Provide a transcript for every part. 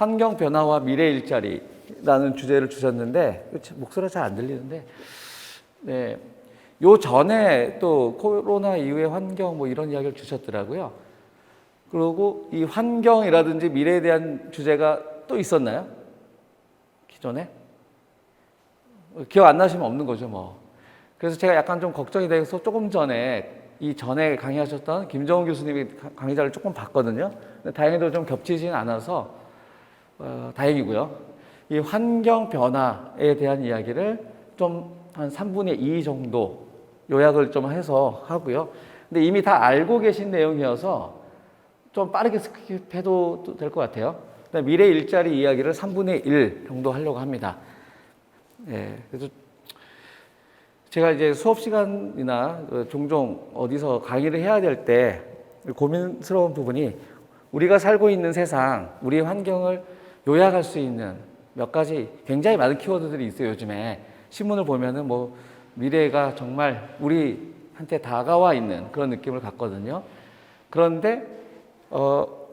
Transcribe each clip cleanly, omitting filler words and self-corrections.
환경 변화와 미래 일자리라는 주제를 주셨는데 목소리가 잘 안 들리는데 네. 요 전에 또 코로나 이후의 환경 뭐 이런 이야기를 주셨더라고요. 그리고 이 환경이라든지 미래에 대한 주제가 또 있었나요? 기존에? 기억 안 나시면 없는 거죠, 뭐. 그래서 제가 약간 좀 걱정이 돼서 조금 전에 이 전에 강의하셨던 김정은 교수님이 강의자를 조금 봤거든요. 근데 다행히도 좀 겹치지는 않아서 다행이고요. 이 환경 변화에 대한 이야기를 좀 한 3분의 2 정도 요약을 좀 해서 하고요. 근데 이미 다 알고 계신 내용이어서 좀 빠르게 스킵해도 될 것 같아요. 미래 일자리 이야기를 3분의 1 정도 하려고 합니다. 예, 그래서 제가 이제 수업 시간이나 종종 어디서 강의를 해야 될 때 고민스러운 부분이 우리가 살고 있는 세상, 우리의 환경을 요약할 수 있는 몇 가지 굉장히 많은 키워드들이 있어요, 요즘에. 신문을 보면은 뭐 미래가 정말 우리한테 다가와 있는 그런 느낌을 갖거든요. 그런데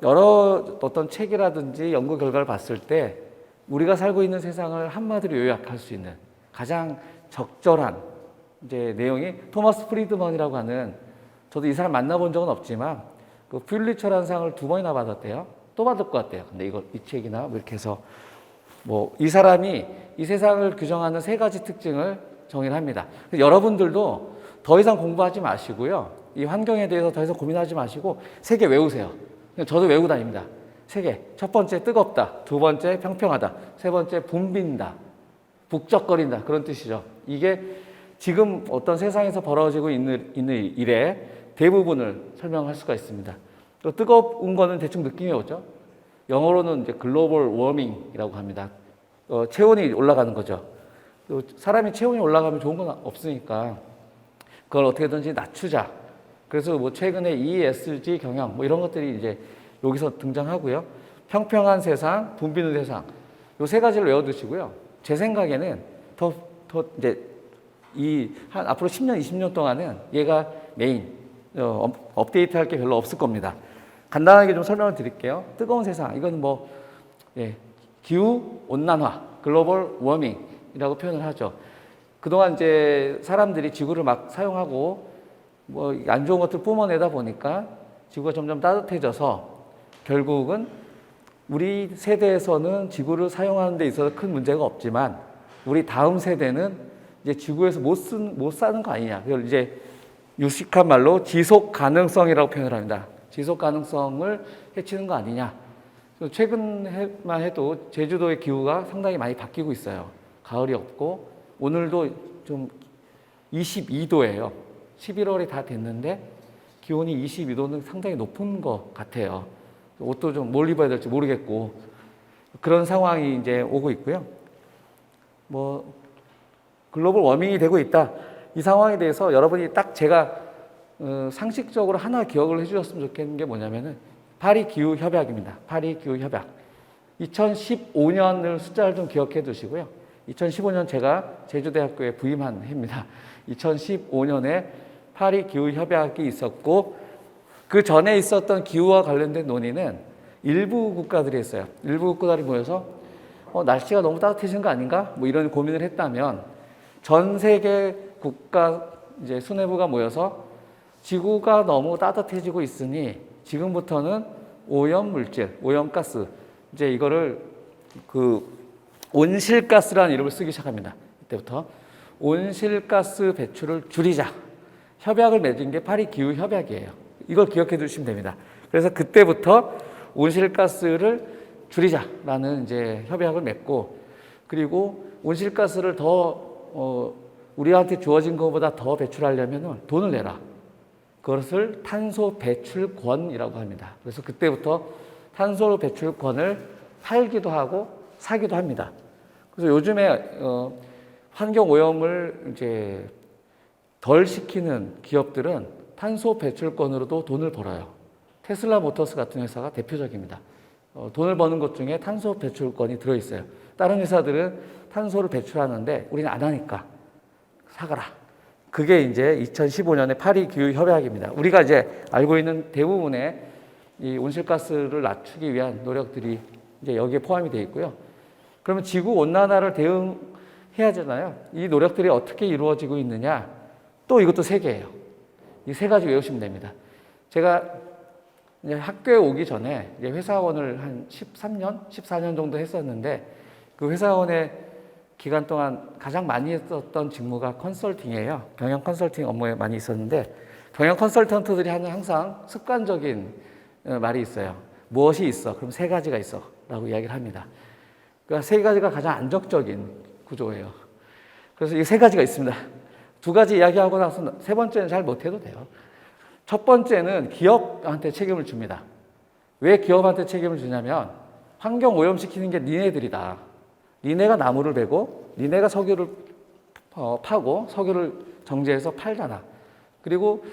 여러 어떤 책이라든지 연구 결과를 봤을 때 우리가 살고 있는 세상을 한마디로 요약할 수 있는 가장 적절한 이제 내용이 토마스 프리드먼이라고 하는, 저도 이 사람 만나본 적은 없지만 그 퓰리처라는 상을 2번이나 받았대요. 또 받을 것 같아요. 근데 이거 이 책이나 뭐 이렇게 해서 뭐 이 사람이 이 세상을 규정하는 3가지 특징을 정의를 합니다. 여러분들도 더 이상 공부하지 마시고요. 이 환경에 대해서 더 이상 고민하지 마시고 3개 외우세요. 저도 외우고 다닙니다. 3개. 첫 번째 뜨겁다. 2번째 평평하다. 3번째 붐빈다. 북적거린다. 그런 뜻이죠. 이게 지금 어떤 세상에서 벌어지고 있는 일의 대부분을 설명할 수가 있습니다. 또 뜨거운 거는 대충 느낌이 오죠. 영어로는 이제 글로벌 워밍이라고 합니다. 체온이 올라가는 거죠. 사람이 체온이 올라가면 좋은 건 없으니까 그걸 어떻게든지 낮추자. 그래서 뭐 최근에 ESG 경영 뭐 이런 것들이 이제 여기서 등장하고요. 평평한 세상, 붐비는 세상. 요 3가지를 외워두시고요. 제 생각에는 더 이제 앞으로 10년, 20년 동안은 얘가 메인, 업데이트 할 게 별로 없을 겁니다. 간단하게 좀 설명을 드릴게요. 뜨거운 세상, 이건 뭐, 기후 온난화, 글로벌 워밍이라고 표현을 하죠. 그동안 이제 사람들이 지구를 막 사용하고 뭐 안 좋은 것들 뿜어내다 보니까 지구가 점점 따뜻해져서 결국은 우리 세대에서는 지구를 사용하는 데 있어서 큰 문제가 없지만 우리 다음 세대는 이제 지구에서 못 사는 거 아니냐. 그걸 이제 유식한 말로 지속 가능성이라고 표현을 합니다. 지속 가능성을 해치는 거 아니냐. 최근만 해도 제주도의 기후가 상당히 많이 바뀌고 있어요. 가을이 없고 오늘도 좀 22도예요. 11월이 다 됐는데 기온이 22도는 상당히 높은 것 같아요. 옷도 좀 뭘 입어야 될지 모르겠고 그런 상황이 이제 오고 있고요. 뭐 글로벌 워밍이 되고 있다. 이 상황에 대해서 여러분이 딱 제가 상식적으로 하나 기억을 해주셨으면 좋겠는 게 뭐냐면은 파리 기후 협약입니다. 파리 기후 협약. 2015년을 숫자를 좀 기억해 두시고요. 2015년 제가 제주대학교에 부임한 해입니다. 2015년에 파리 기후 협약이 있었고 그 전에 있었던 기후와 관련된 논의는 일부 국가들이 했어요. 일부 국가들이 모여서 날씨가 너무 따뜻해지는 거 아닌가? 뭐 이런 고민을 했다면 전 세계 국가 이제 수뇌부가 모여서 지구가 너무 따뜻해지고 있으니 지금부터는 오염 물질, 오염가스, 이제 이거를 그 온실가스라는 이름을 쓰기 시작합니다. 이때부터 온실가스 배출을 줄이자. 협약을 맺은 게 파리 기후 협약이에요. 이걸 기억해 두시면 됩니다. 그래서 그때부터 온실가스를 줄이자라는 이제 협약을 맺고, 그리고 온실가스를 더 우리한테 주어진 것보다 더 배출하려면 돈을 내라. 그것을 탄소 배출권이라고 합니다. 그래서 그때부터 탄소 배출권을 팔기도 하고 사기도 합니다. 그래서 요즘에 환경 오염을 이제 덜 시키는 기업들은 탄소 배출권으로도 돈을 벌어요. 테슬라 모터스 같은 회사가 대표적입니다. 돈을 버는 것 중에 탄소 배출권이 들어있어요. 다른 회사들은 탄소를 배출하는데 우리는 안 하니까 사가라. 그게 이제 2015년에 파리 기후 협약입니다. 우리가 이제 알고 있는 대부분의 이 온실가스를 낮추기 위한 노력들이 이제 여기에 포함이 되어 있고요. 그러면 지구 온난화를 대응해야 하잖아요. 이 노력들이 어떻게 이루어지고 있느냐? 또 이것도 세 개예요. 이 세 가지 외우시면 됩니다. 제가 이제 학교에 오기 전에 이제 회사원을 한 13년, 14년 정도 했었는데 그 회사원의 기간 동안 가장 많이 했었던 직무가 컨설팅이에요. 경영 컨설팅 업무에 많이 있었는데 경영 컨설턴트들이 하는 항상 습관적인 말이 있어요. 무엇이 있어? 그럼 세 가지가 있어 라고 이야기를 합니다. 그러니까 세 가지가 가장 안정적인 구조예요. 그래서 이 세 가지가 있습니다. 두 가지 이야기하고 나서 세 번째는 잘 못해도 돼요. 첫 번째는 기업한테 책임을 줍니다. 왜 기업한테 책임을 주냐면 환경 오염시키는 게 니네들이다. 니네가 나무를 베고 니네가 석유를 파고 석유를 정제해서 팔잖아. 그리고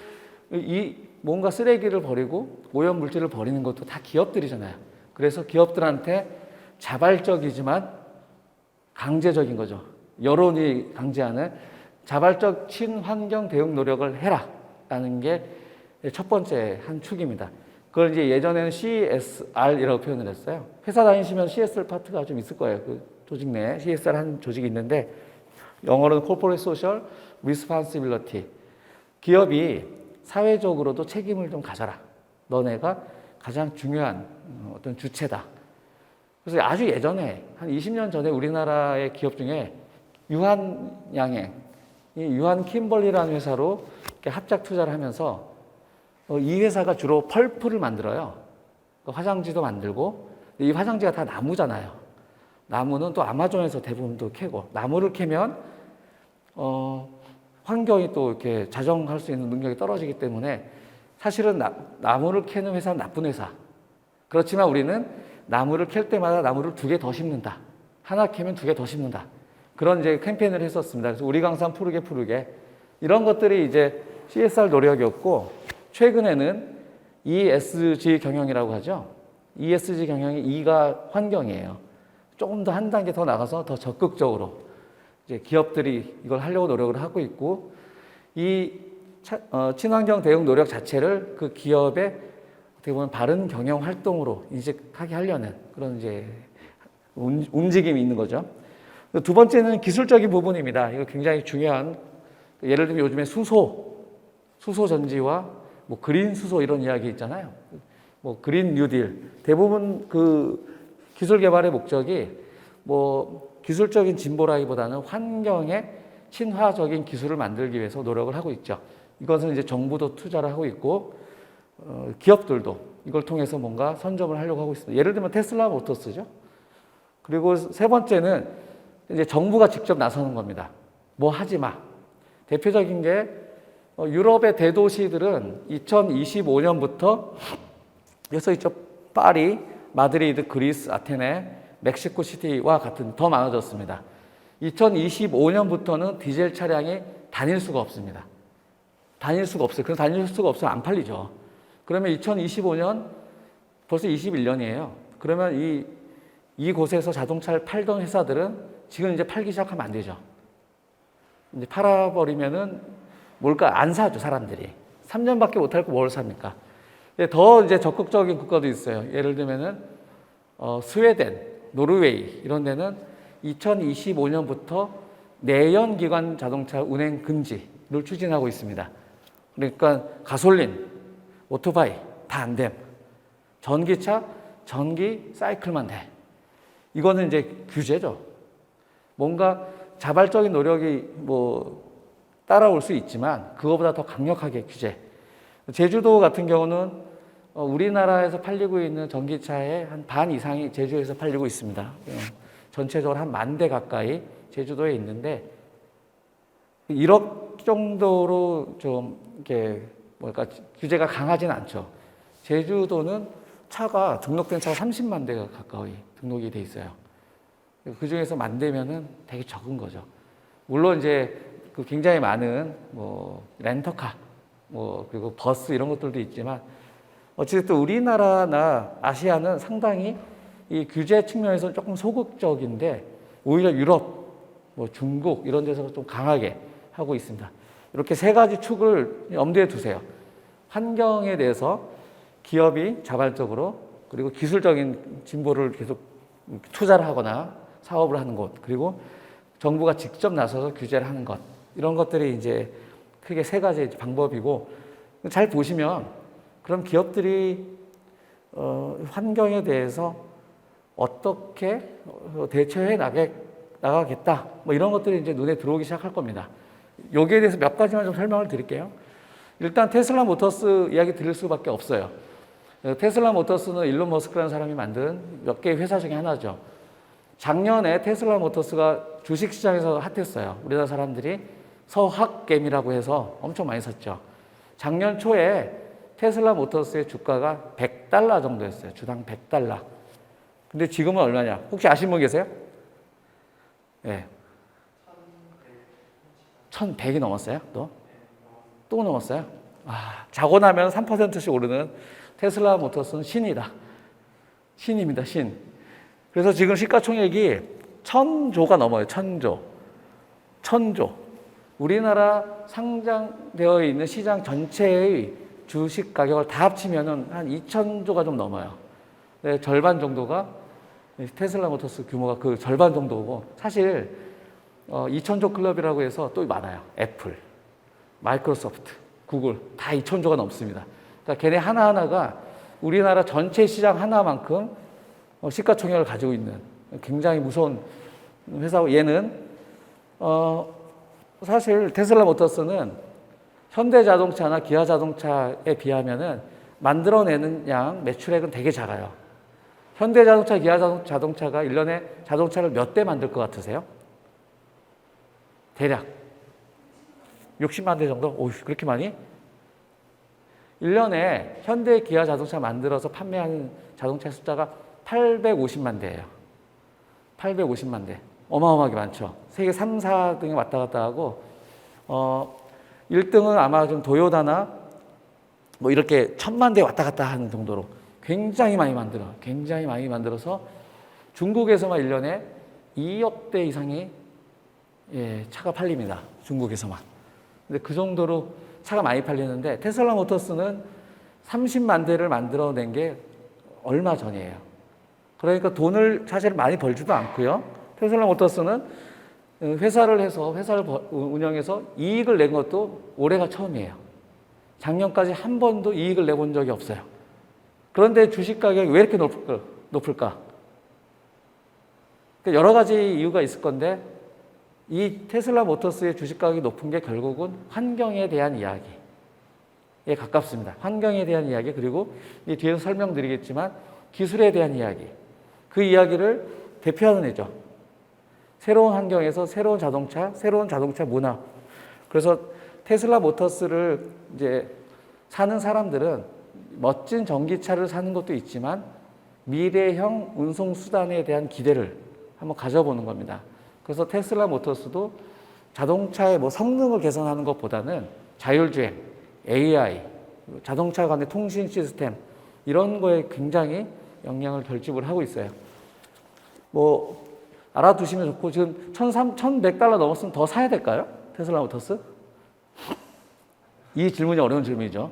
이 뭔가 쓰레기를 버리고 오염 물질을 버리는 것도 다 기업들이잖아요. 그래서 기업들한테 자발적이지만 강제적인 거죠. 여론이 강제하는 자발적 친환경 대응 노력을 해라 라는 게 첫 번째 한 축입니다. 그걸 이제 예전에는 CSR이라고 표현을 했어요. 회사 다니시면 CSR 파트가 좀 있을 거예요. 그 조직 내에 CSR 한 조직이 있는데 영어로는 Corporate Social Responsibility. 기업이 사회적으로도 책임을 좀 가져라. 너네가 가장 중요한 어떤 주체다. 그래서 아주 예전에 한 20년 전에 우리나라의 기업 중에 유한양행, 이 유한 킴벌리라는 회사로 이렇게 합작 투자를 하면서 이 회사가 주로 펄프를 만들어요. 화장지도 만들고 이 화장지가 다 나무잖아요. 나무는 또 아마존에서 대부분도 캐고 나무를 캐면 환경이 또 이렇게 자정할 수 있는 능력이 떨어지기 때문에 사실은 나무를 캐는 회사는 나쁜 회사. 그렇지만 우리는 나무를 캘 때마다 나무를 2개 더 심는다. 하나 캐면 2개 더 심는다. 그런 이제 캠페인을 했었습니다. 그래서 우리 강산 푸르게 푸르게 이런 것들이 이제 CSR 노력이었고 최근에는 ESG 경영이라고 하죠. ESG 경영이 E가 환경이에요. 조금 더 한 단계 더 나가서 더 적극적으로 이제 기업들이 이걸 하려고 노력을 하고 있고 이 친환경 대응 노력 자체를 그 기업의 어떻게 보면 바른 경영 활동으로 인식하게 하려는 그런 이제 움직임이 있는 거죠. 두 번째는 기술적인 부분입니다. 이거 굉장히 중요한 예를 들면 요즘에 수소 전지와 뭐 그린 수소 이런 이야기 있잖아요. 뭐 그린 뉴딜 대부분 그 기술 개발의 목적이 뭐 기술적인 진보라기보다는 환경에 친화적인 기술을 만들기 위해서 노력을 하고 있죠. 이것은 이제 정부도 투자를 하고 있고 기업들도 이걸 통해서 뭔가 선점을 하려고 하고 있습니다. 예를 들면 테슬라 모터스죠. 그리고 세 번째는 이제 정부가 직접 나서는 겁니다. 뭐 하지 마. 대표적인 게 유럽의 대도시들은 2025년부터 여기서 있죠. 파리, 마드리드, 그리스, 아테네, 멕시코 시티와 같은 더 많아졌습니다. 2025년부터는 디젤 차량이 다닐 수가 없습니다. 다닐 수가 없어요. 그럼 다닐 수가 없으면 안 팔리죠. 그러면 2025년 벌써 21년이에요. 그러면 이곳에서 자동차를 팔던 회사들은 지금 이제 팔기 시작하면 안 되죠. 이제 팔아버리면은 뭘까? 안 사죠, 사람들이. 3년밖에 못 할 거 뭘 삽니까? 더 이제 적극적인 국가도 있어요. 예를 들면은, 스웨덴, 노르웨이, 이런 데는 2025년부터 내연기관 자동차 운행 금지를 추진하고 있습니다. 그러니까 가솔린, 오토바이 다 안 됨. 전기차, 전기 사이클만 돼. 이거는 이제 규제죠. 뭔가 자발적인 노력이 뭐 따라올 수 있지만 그거보다 더 강력하게 규제. 제주도 같은 경우는 우리나라에서 팔리고 있는 전기차의 한 반 이상이 제주에서 팔리고 있습니다. 전체적으로 한 10,000대 가까이 제주도에 있는데 1억 정도로 좀 이렇게 뭐랄까 규제가 강하진 않죠. 제주도는 차가 등록된 차가 30만 대가 가까이 등록이 돼 있어요. 그 중에서 10,000대면은 되게 적은 거죠. 물론 이제 그 굉장히 많은 뭐 렌터카, 뭐 그리고 버스 이런 것들도 있지만 어쨌든 우리나라나 아시아는 상당히 이 규제 측면에서 조금 소극적인데 오히려 유럽, 뭐 중국 이런 데서 좀 강하게 하고 있습니다. 이렇게 세 가지 축을 염두에 두세요. 환경에 대해서 기업이 자발적으로 그리고 기술적인 진보를 계속 투자를 하거나 사업을 하는 것, 그리고 정부가 직접 나서서 규제를 하는 것, 이런 것들이 이제 크게 세 가지 방법이고, 잘 보시면 그럼 기업들이 환경에 대해서 어떻게 대처해 나가겠다, 뭐 이런 것들이 이제 눈에 들어오기 시작할 겁니다. 여기에 대해서 몇 가지만 좀 설명을 드릴게요. 일단 테슬라 모터스 이야기 드릴 수밖에 없어요. 테슬라 모터스는 일론 머스크라는 사람이 만든 몇 개의 회사 중에 하나죠. 작년에 테슬라 모터스가 주식시장에서 핫했어요. 우리나라 사람들이 서학겜이라고 해서 엄청 많이 샀죠. 작년 초에 테슬라 모터스의 주가가 $100 정도였어요. 주당 $100. 근데 지금은 얼마냐? 혹시 아시는 분 계세요? 네. 1100이 넘었어요? 또 넘었어요? 자고 나면 3%씩 오르는 테슬라 모터스는 신이다. 신입니다, 신. 그래서 지금 시가총액이 1000조가 넘어요, 1000조. 1000조. 우리나라 상장되어 있는 시장 전체의 주식 가격을 다 합치면은 한 2000조가 좀 넘어요. 네, 절반 정도가 테슬라 모터스 규모가 그 절반 정도고, 사실 2000조 클럽이라고 해서 또 많아요. 애플, 마이크로소프트, 구글 다 2000조가 넘습니다. 그러니까 걔네 하나하나가 우리나라 전체 시장 하나만큼 시가총액을 가지고 있는 굉장히 무서운 회사고, 얘는 사실 테슬라 모터스는 현대자동차나 기아자동차에 비하면은 만들어내는 양 매출액은 되게 작아요. 현대자동차, 기아자동차가 1년에 자동차를 몇 대 만들 것 같으세요? 대략 60만 대 정도? 오, 그렇게 많이? 1년에 현대, 기아 자동차 만들어서 판매하는 자동차 숫자가 850만 대예요. 850만 대. 어마어마하게 많죠. 세계 3, 4등에 왔다 갔다 하고, 1등은 아마 좀 도요타나 뭐 이렇게 1000만 대 왔다 갔다 하는 정도로 굉장히 많이 만들어서 중국에서만 1년에 2억 대 이상의 차가 팔립니다. 중국에서만. 근데 그 정도로 차가 많이 팔리는데, 테슬라 모터스는 30만 대를 만들어낸 게 얼마 전이에요. 그러니까 돈을 사실 많이 벌지도 않고요. 테슬라 모터스는 회사를 운영해서 이익을 낸 것도 올해가 처음이에요. 작년까지 한 번도 이익을 내본 적이 없어요. 그런데 주식 가격이 왜 이렇게 높을까? 여러 가지 이유가 있을 건데, 이 테슬라 모터스의 주식 가격이 높은 게 결국은 환경에 대한 이야기에 가깝습니다. 환경에 대한 이야기, 그리고 이 뒤에서 설명드리겠지만 기술에 대한 이야기. 그 이야기를 대표하는 애죠. 새로운 환경에서 새로운 자동차 문화. 그래서 테슬라 모터스를 이제 사는 사람들은 멋진 전기차를 사는 것도 있지만 미래형 운송 수단에 대한 기대를 한번 가져보는 겁니다. 그래서 테슬라 모터스도 자동차의 뭐 성능을 개선하는 것보다는 자율주행, AI, 자동차 간의 통신 시스템, 이런 거에 굉장히 영향을 결집을 하고 있어요. 뭐 알아두시면 좋고, 지금 $1100 넘었으면 더 사야 될까요? 테슬라 모터스? 이 질문이 어려운 질문이죠.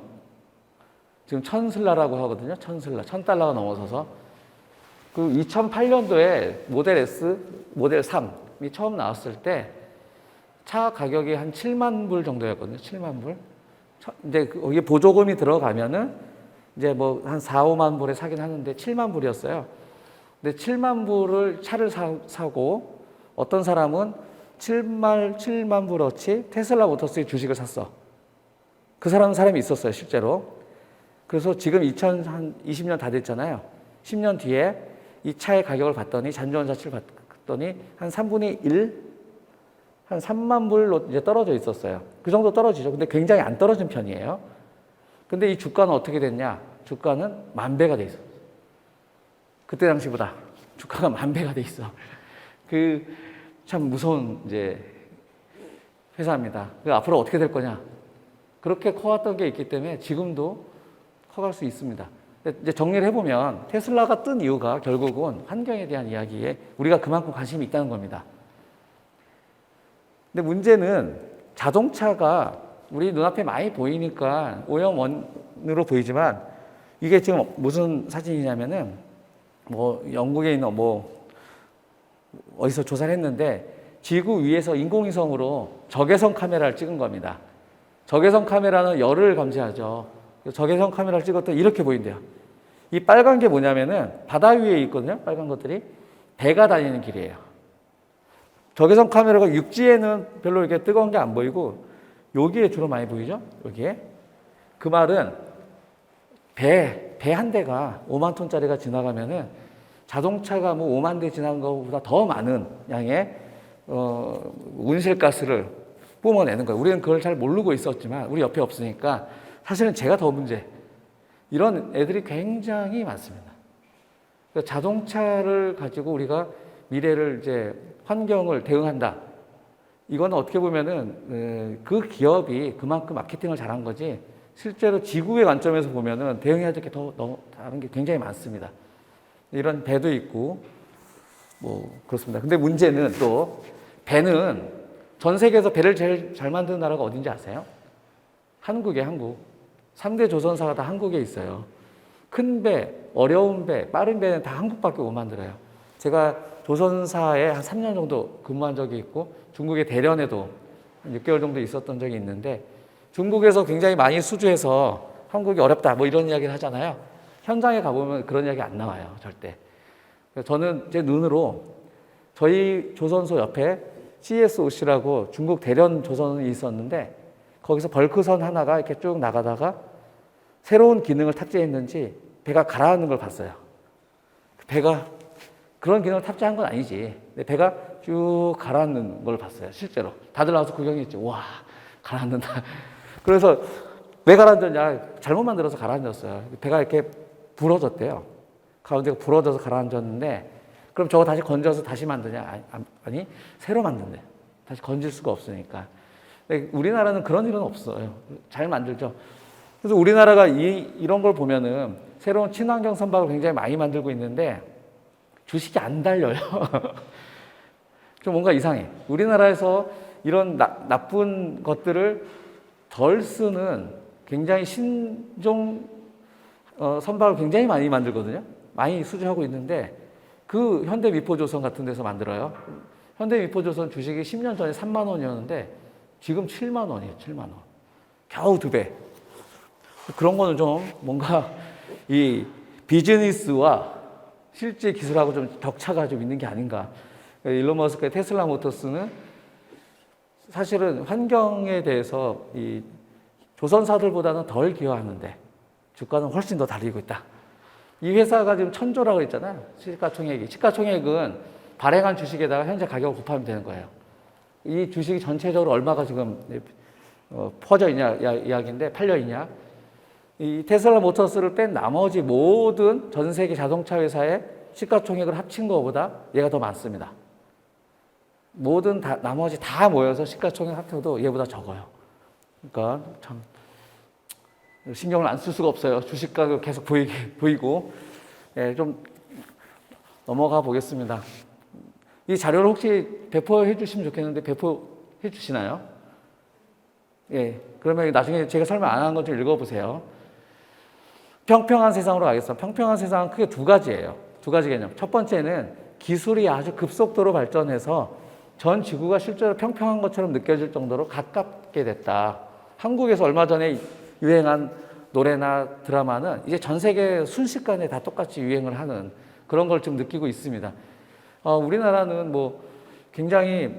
지금 천슬라라고 하거든요. 천슬라. $1000가 넘어서서. 그 2008년도에 모델 S, 모델 3이 처음 나왔을 때 차 가격이 한 7만 불 정도였거든요. 7만 불. 이제 거기에 보조금이 들어가면은 이제 뭐 한 4, 5만 불에 사긴 하는데 7만 불이었어요. 근데 7만 불을 차를 사고 어떤 사람은 7만 불어치 테슬라 모터스의 주식을 샀어. 그 사람이 있었어요, 실제로. 그래서 지금 2020년 다 됐잖아요. 10년 뒤에 이 차의 가격을 봤더니, 잔존가치를 봤더니 한 3분의 1? 한 3만 불로 이제 떨어져 있었어요. 그 정도 떨어지죠. 근데 굉장히 안 떨어진 편이에요. 근데 이 주가는 어떻게 됐냐? 주가는 10,000배가 돼 있어. 그때 당시보다 주가가 10,000배가 돼 있어. 참 무서운 이제 회사입니다. 앞으로 어떻게 될 거냐? 그렇게 커왔던 게 있기 때문에 지금도 커갈 수 있습니다. 이제 정리를 해보면 테슬라가 뜬 이유가 결국은 환경에 대한 이야기에 우리가 그만큼 관심이 있다는 겁니다. 근데 문제는 자동차가 우리 눈앞에 많이 보이니까 오염원으로 보이지만, 이게 지금 무슨 사진이냐면은 뭐 영국에 있는 뭐 어디서 조사를 했는데 지구 위에서 인공위성으로 적외선 카메라를 찍은 겁니다. 적외선 카메라는 열을 감지하죠. 적외선 카메라를 찍었더니 이렇게 보인대요. 이 빨간 게 뭐냐면은 바다 위에 있거든요. 빨간 것들이 배가 다니는 길이에요. 적외선 카메라가 육지에는 별로 이렇게 뜨거운 게 안 보이고 여기에 주로 많이 보이죠. 여기에. 그 말은 배 한 대가 5만 톤짜리가 지나가면은 자동차가 뭐 5만 대 지나간 것보다 더 많은 양의 온실가스를 뿜어내는 거예요. 우리는 그걸 잘 모르고 있었지만 우리 옆에 없으니까 사실은 제가 더 문제. 이런 애들이 굉장히 많습니다. 그러니까 자동차를 가지고 우리가 미래를 이제 환경을 대응한다. 이건 어떻게 보면은 그 기업이 그만큼 마케팅을 잘한 거지. 실제로 지구의 관점에서 보면은 대응해야 될 게 더 다른 게 굉장히 많습니다. 이런 배도 있고 뭐 그렇습니다. 근데 문제는 또 배는 전 세계에서 배를 제일 잘 만드는 나라가 어딘지 아세요? 한국이에요, 한국. 3대 조선사가 다 한국에 있어요. 큰 배, 어려운 배, 빠른 배는 다 한국밖에 못 만들어요. 제가 조선사에 한 3년 정도 근무한 적이 있고 중국의 대련에도 6개월 정도 있었던 적이 있는데 중국에서 굉장히 많이 수주해서 한국이 어렵다 뭐 이런 이야기를 하잖아요. 현장에 가보면 그런 이야기 안 나와요, 절대. 저는 제 눈으로 저희 조선소 옆에 CSOC라고 중국 대련 조선이 있었는데 거기서 벌크선 하나가 이렇게 쭉 나가다가 새로운 기능을 탑재했는지 배가 가라앉는 걸 봤어요. 배가 그런 기능을 탑재한 건 아니지. 근데 배가 쭉 가라앉는 걸 봤어요, 실제로. 다들 나와서 구경했지. 와, 가라앉는다. 그래서 왜 가라앉았냐? 잘못 만들어서 가라앉았어요. 배가 이렇게 부러졌대요. 가운데가 부러져서 가라앉았는데 그럼 저거 다시 건져서 다시 만드냐? 아니, 새로 만든대. 다시 건질 수가 없으니까. 근데 우리나라는 그런 일은 없어요. 잘 만들죠. 그래서 우리나라가 이런 걸 보면은 새로운 친환경 선박을 굉장히 많이 만들고 있는데 주식이 안 달려요. 좀 뭔가 이상해. 우리나라에서 이런 나쁜 것들을 덜 쓰는 굉장히 신종 선박을 굉장히 많이 만들거든요. 많이 수주하고 있는데 그 현대미포조선 같은 데서 만들어요. 현대미포조선 주식이 10년 전에 3만 원이었는데 지금 7만 원이에요. 7만 원. 겨우 2배. 그런 거는 좀 뭔가 이 비즈니스와 실제 기술하고 좀 격차가 좀 있는 게 아닌가. 일론 머스크의 테슬라 모터스는 사실은 환경에 대해서 이 조선사들보다는 덜 기여하는데 주가는 훨씬 더 달리고 있다. 이 회사가 지금 천조라고 했잖아요. 시가총액이. 시가총액은 발행한 주식에다가 현재 가격을 곱하면 되는 거예요. 이 주식이 전체적으로 얼마가 지금 퍼져 있냐 이야기인데 팔려 있냐. 이 테슬라 모터스를 뺀 나머지 모든 전 세계 자동차 회사의 시가총액을 합친 것보다 얘가 더 많습니다. 모든 나머지 다 모여서 시가총액 합쳐도 얘보다 적어요. 그러니까 참 신경을 안 쓸 수가 없어요. 주식 가격 계속 보이고. 예, 좀 넘어가 보겠습니다. 이 자료를 혹시 배포해 주시면 좋겠는데 배포해 주시나요? 예, 그러면 나중에 제가 설명 안 한 것 좀 읽어보세요. 평평한 세상으로 가겠습니다. 평평한 세상은 크게 두 가지예요. 두 가지 개념. 첫 번째는 기술이 아주 급속도로 발전해서 전 지구가 실제로 평평한 것처럼 느껴질 정도로 가깝게 됐다. 한국에서 얼마 전에 유행한 노래나 드라마는 이제 전 세계 순식간에 다 똑같이 유행을 하는 그런 걸 좀 느끼고 있습니다. 우리나라는 뭐 굉장히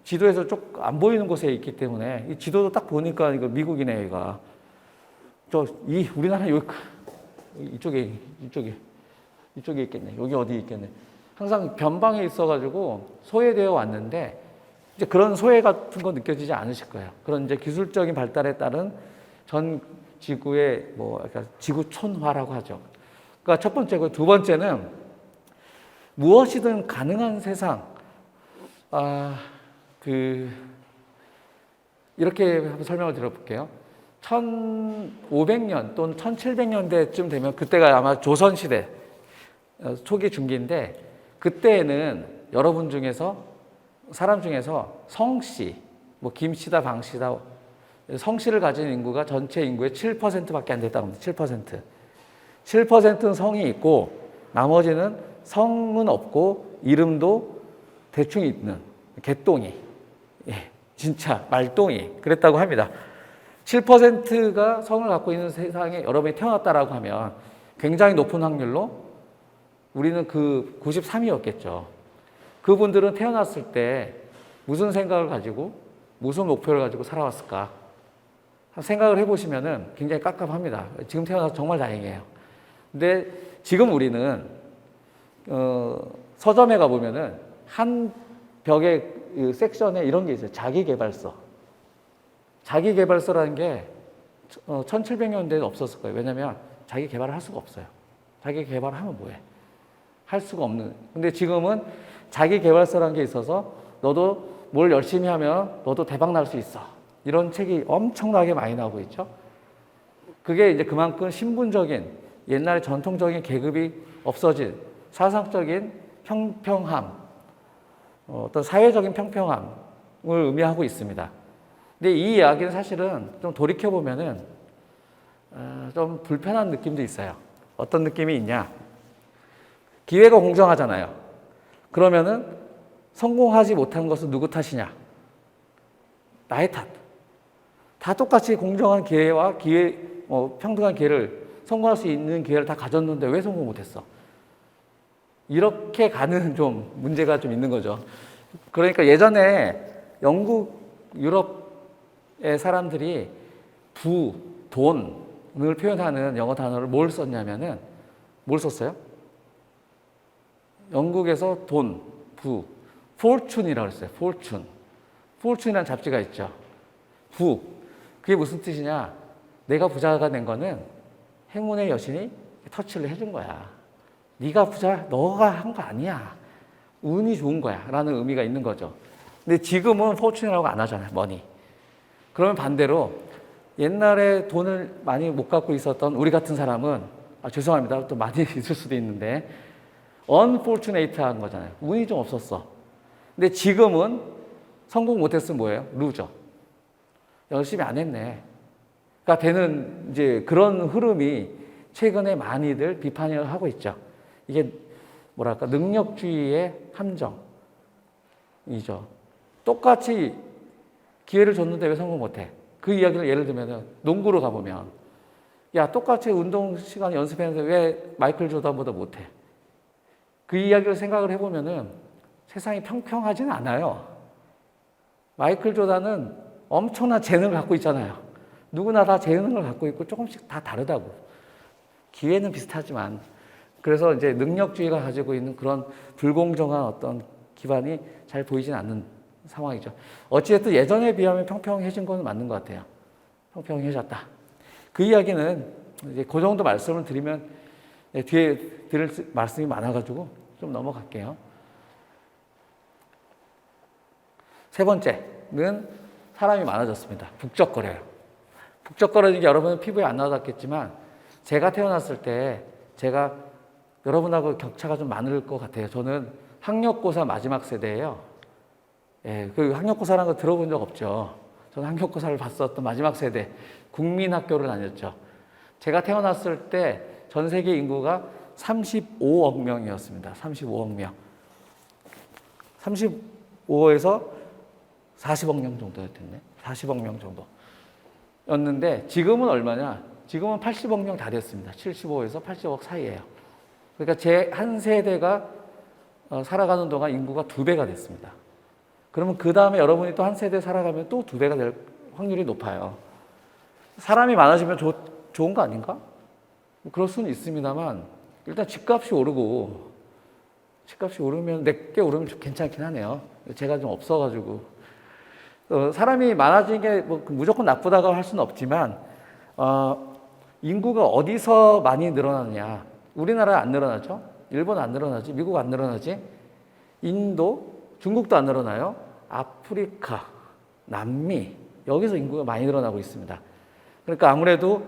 지도에서 쪽 안 보이는 곳에 있기 때문에 이 지도도 딱 보니까 이거 미국이네, 얘가. 우리나라 이쪽에 있겠네. 여기 어디 있겠네. 항상 변방에 있어가지고 소외되어 왔는데 이제 그런 소외 같은 거 느껴지지 않으실 거예요. 그런 이제 기술적인 발달에 따른 전 지구의 그러니까 지구촌화라고 하죠. 그러니까 첫 번째고 두 번째는 무엇이든 가능한 세상. 이렇게 한번 설명을 드려볼게요. 1500년 또는 1700년대쯤 되면 그때가 아마 조선시대 초기 중기인데 그때에는 여러분 중에서 사람 중에서 성씨, 김씨다 방씨다 성씨를 가진 인구가 전체 인구의 7%밖에 안 됐다고 합니다. 7%. 7%는 성이 있고 나머지는 성은 없고 이름도 대충 있는 개똥이, 예, 진짜 말똥이 그랬다고 합니다. 7%가 성을 갖고 있는 세상에 여러분이 태어났다라고 하면 굉장히 높은 확률로 우리는 그 93이었겠죠. 그분들은 태어났을 때 무슨 생각을 가지고 무슨 목표를 가지고 살아왔을까? 생각을 해보시면은 굉장히 깝깝합니다. 지금 태어나서 정말 다행이에요. 근데 지금 우리는 서점에 가보면은 한 벽에 섹션에 이런 게 있어요. 자기계발서. 자기계발서라는 게 1700년대에는 없었을 거예요. 왜냐하면 자기 개발을 할 수가 없어요. 자기 개발을 하면 뭐해? 할 수가 없는. 근데 지금은 자기 개발서라는 게 있어서 너도 뭘 열심히 하면 너도 대박 날 수 있어. 이런 책이 엄청나게 많이 나오고 있죠. 그게 이제 그만큼 신분적인 옛날의 전통적인 계급이 없어진 사상적인 평평함, 어떤 사회적인 평평함을 의미하고 있습니다. 근데 이 이야기는 사실은 좀 돌이켜보면은 좀 불편한 느낌도 있어요. 어떤 느낌이 있냐? 기회가 공정하잖아요. 그러면은 성공하지 못한 것은 누구 탓이냐? 나의 탓. 다 똑같이 공정한 기회와 평등한 기회를 성공할 수 있는 기회를 다 가졌는데 왜 성공 못했어? 이렇게 가는 좀 문제가 좀 있는 거죠. 그러니까 예전에 영국, 유럽의 사람들이 돈을 표현하는 영어 단어를 뭘 썼냐면은 뭘 썼어요? 영국에서 돈, fortune이라고 했어요. fortune이라는 잡지가 있죠. 그게 무슨 뜻이냐? 내가 부자가 된 거는 행운의 여신이 터치를 해준 거야. 네가 너가 한 거 아니야. 운이 좋은 거야. 라는 의미가 있는 거죠. 근데 지금은 fortune이라고 안 하잖아요. money. 그러면 반대로 옛날에 돈을 많이 못 갖고 있었던 우리 같은 사람은 죄송합니다. 또 많이 있을 수도 있는데 unfortunate한 거잖아요. 운이 좀 없었어. 근데 지금은 성공 못했으면 뭐예요? 루저. 열심히 안 했네. 그러니까 되는 이제 그런 흐름이 최근에 많이들 비판을 하고 있죠. 이게 뭐랄까 능력주의의 함정이죠. 똑같이 기회를 줬는데 왜 성공 못해? 그 이야기를 예를 들면 농구로 가보면 야 똑같이 운동 시간 연습했는데 왜 마이클 조던보다 못해? 그 이야기를 생각을 해보면은 세상이 평평하지는 않아요. 마이클 조던은 엄청난 재능을 갖고 있잖아요. 누구나 다 재능을 갖고 있고 조금씩 다 다르다고. 기회는 비슷하지만 그래서 이제 능력주의가 가지고 있는 그런 불공정한 어떤 기반이 잘 보이진 않는 상황이죠. 어찌됐든 예전에 비하면 평평해진 건 맞는 것 같아요. 평평해졌다. 그 이야기는 이제 그 정도 말씀을 드리면 뒤에 들을 말씀이 많아가지고 좀 넘어갈게요. 세 번째는 사람이 많아졌습니다. 북적거려요. 북적거리는 게 여러분은 피부에 안 나왔겠지만 제가 태어났을 때 제가 여러분하고 격차가 좀 많을 것 같아요. 저는 학력고사 마지막 세대예요. 예, 그 학력고사라는 거 들어본 적 없죠. 저는 학력고사를 봤었던 마지막 세대, 국민학교를 다녔죠. 제가 태어났을 때 전 세계 인구가 35억 명이었습니다. 35억 명. 35에서 40억 명 정도였겠네. 40억 명 정도였는데 지금은 얼마냐? 지금은 80억 명 다 됐습니다. 75에서 80억 사이예요. 그러니까 제 한 세대가 살아가는 동안 인구가 2배가 됐습니다. 그러면 그 다음에 여러분이 또 한 세대 살아가면 또 2배가 될 확률이 높아요. 사람이 많아지면 좋은 거 아닌가? 그럴 수는 있습니다만 일단 집값이 오르고 집값이 오르면 내게 오르면 좀 괜찮긴 하네요. 제가 좀 없어가지고 사람이 많아지는 게 뭐 무조건 나쁘다고 할 수는 없지만 인구가 어디서 많이 늘어나느냐? 우리나라 안 늘어나죠? 일본 안 늘어나지? 미국 안 늘어나지? 인도, 중국도 안 늘어나요? 아프리카, 남미 여기서 인구가 많이 늘어나고 있습니다. 그러니까 아무래도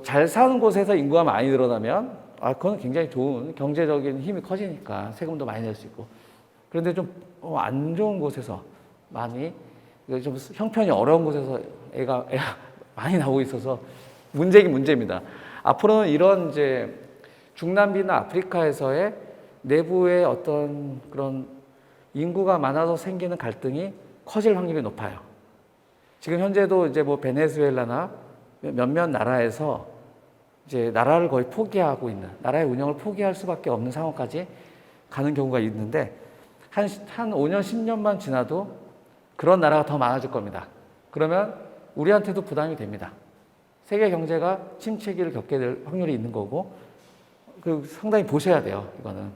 잘 사는 곳에서 인구가 많이 늘어나면 그건 굉장히 좋은 경제적인 힘이 커지니까 세금도 많이 낼 수 있고 그런데 좀 안 좋은 곳에서 많이 좀 형편이 어려운 곳에서 애가 많이 나오고 있어서 문제긴 문제입니다. 앞으로는 이런 이제 중남미나 아프리카에서의 내부의 어떤 그런 인구가 많아서 생기는 갈등이 커질 확률이 높아요. 지금 현재도 이제 뭐 베네수엘라나 몇몇 나라에서 이제 나라를 거의 포기하고 있는, 나라의 운영을 포기할 수밖에 없는 상황까지 가는 경우가 있는데 한 5년, 10년만 지나도 그런 나라가 더 많아질 겁니다. 그러면 우리한테도 부담이 됩니다. 세계 경제가 침체기를 겪게 될 확률이 있는 거고, 상당히 보셔야 돼요, 이거는.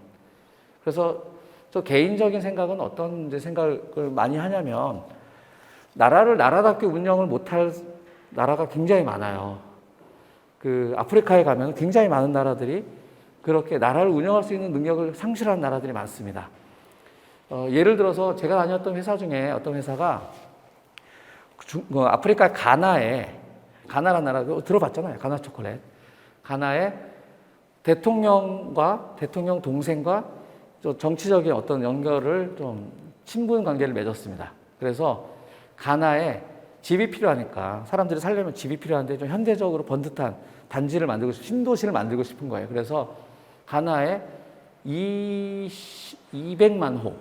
그래서 저 개인적인 생각은 어떤 이제 생각을 많이 하냐면, 나라를 나라답게 운영을 못할 나라가 굉장히 많아요. 아프리카에 가면 굉장히 많은 나라들이 그렇게 나라를 운영할 수 있는 능력을 상실한 나라들이 많습니다. 예를 들어서 제가 다녔던 회사 중에 어떤 회사가 아프리카 가나라는 나라 들어봤잖아요. 가나 초콜릿. 가나에 대통령과 대통령 동생과 정치적인 어떤 연결을 좀 친분 관계를 맺었습니다. 그래서 가나에 집이 필요하니까 사람들이 살려면 집이 필요한데 좀 현대적으로 번듯한 단지를 만들고 신도시를 만들고 싶은 거예요. 그래서 가나에 200만 호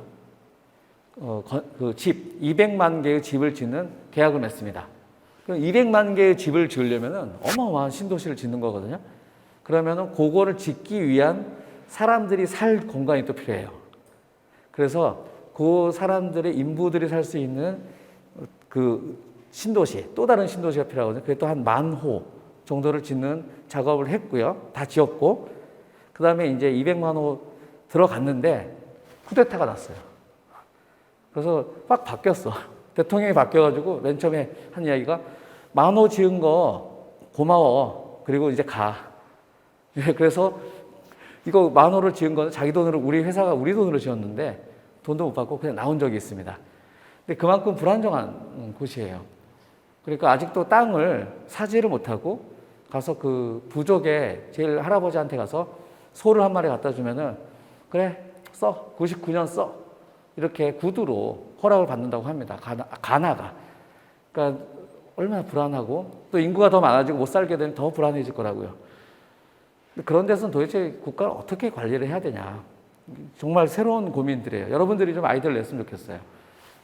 집 200만 개의 집을 짓는 계약을 맺습니다. 그럼 200만 개의 집을 지으려면은 어마어마한 신도시를 짓는 거거든요. 그러면은 그거를 짓기 위한 사람들이 살 공간이 또 필요해요. 그래서 그 사람들의 인부들이 살 수 있는 그 신도시, 또 다른 신도시가 필요하거든요. 그게 또 한 10,000호 정도를 짓는 작업을 했고요. 다 지었고, 그 다음에 이제 200만 호 들어갔는데 쿠데타가 났어요. 그래서 막 바뀌었어. 대통령이 바뀌어가지고 맨 처음에 한 이야기가 10,000호 지은 거 고마워. 그리고 이제 가. 그래서 이거 10,000호를 지은 거는 자기 돈으로, 우리 회사가 우리 돈으로 지었는데 돈도 못 받고 그냥 나온 적이 있습니다. 근데 그만큼 불안정한 곳이에요. 그러니까 아직도 땅을 사지를 못하고 가서 그 부족의 제일 할아버지한테 가서 소를 한 마리 갖다 주면은 그래 써 99년 써 이렇게 구두로 허락을 받는다고 합니다. 가나가. 그러니까 얼마나 불안하고 또 인구가 더 많아지고 못 살게 되면 더 불안해질 거라고요. 그런 데서는 도대체 국가를 어떻게 관리를 해야 되냐. 정말 새로운 고민들이에요. 여러분들이 좀 아이디어를 냈으면 좋겠어요.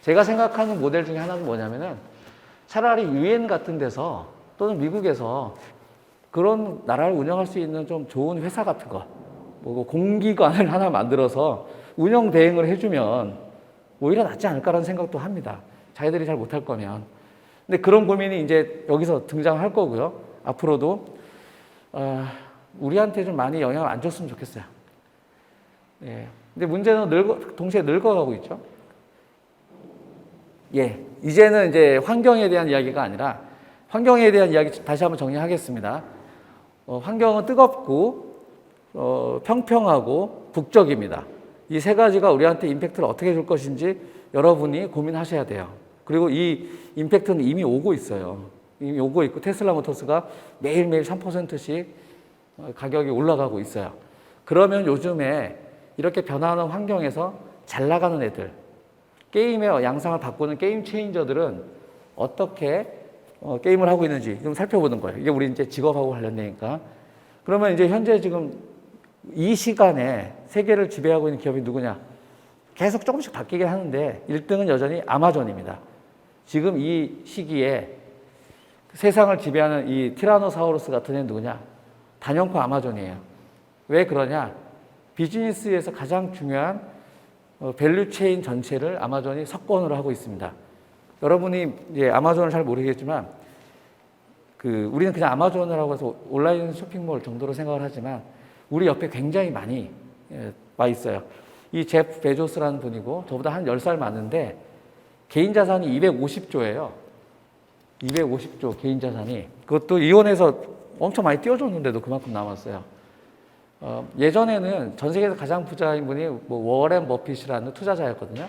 제가 생각하는 모델 중에 하나는 뭐냐면은 차라리 유엔 같은 데서 또는 미국에서 그런 나라를 운영할 수 있는 좀 좋은 회사 같은 거, 뭐 공기관을 하나 만들어서 운영 대행을 해주면 오히려 낫지 않을까라는 생각도 합니다. 자기들이 잘 못할 거면. 근데 그런 고민이 이제 여기서 등장할 거고요. 앞으로도 우리한테 좀 많이 영향을 안 줬으면 좋겠어요. 예. 근데 문제는 동시에 늙어가고 있죠. 예. 이제는 이제 환경에 대한 이야기가 아니라 환경에 대한 이야기 다시 한번 정리하겠습니다. 환경은 뜨겁고 평평하고 북적입니다. 이 세 가지가 우리한테 임팩트를 어떻게 줄 것인지 여러분이 고민하셔야 돼요. 그리고 이 임팩트는 이미 오고 있어요. 이미 오고 있고 테슬라 모터스가 매일매일 3%씩 가격이 올라가고 있어요. 그러면 요즘에 이렇게 변화하는 환경에서 잘 나가는 애들, 게임의 양상을 바꾸는 게임 체인저들은 어떻게 게임을 하고 있는지 좀 살펴보는 거예요. 이게 우리 이제 직업하고 관련되니까. 그러면 이제 현재 지금 이 시간에 세계를 지배하고 있는 기업이 누구냐? 계속 조금씩 바뀌긴 하는데 1등은 여전히 아마존입니다. 지금 이 시기에 세상을 지배하는 이 티라노사우루스 같은 애는 누구냐? 단연코 아마존이에요. 왜 그러냐? 비즈니스에서 가장 중요한 밸류체인 전체를 아마존이 석권으로 하고 있습니다. 여러분이 이제 아마존을 잘 모르겠지만 우리는 그냥 아마존이라고 해서 온라인 쇼핑몰 정도로 생각을 하지만 우리 옆에 굉장히 많이 와 있어요. 이 제프 베조스라는 분이고 저보다 한 10살 많은데 개인 자산이 250조예요. 250조 개인 자산이. 그것도 이혼해서 엄청 많이 띄워줬는데도 그만큼 남았어요. 예전에는 전 세계에서 가장 부자인 분이 워렌 버핏이라는 투자자였거든요.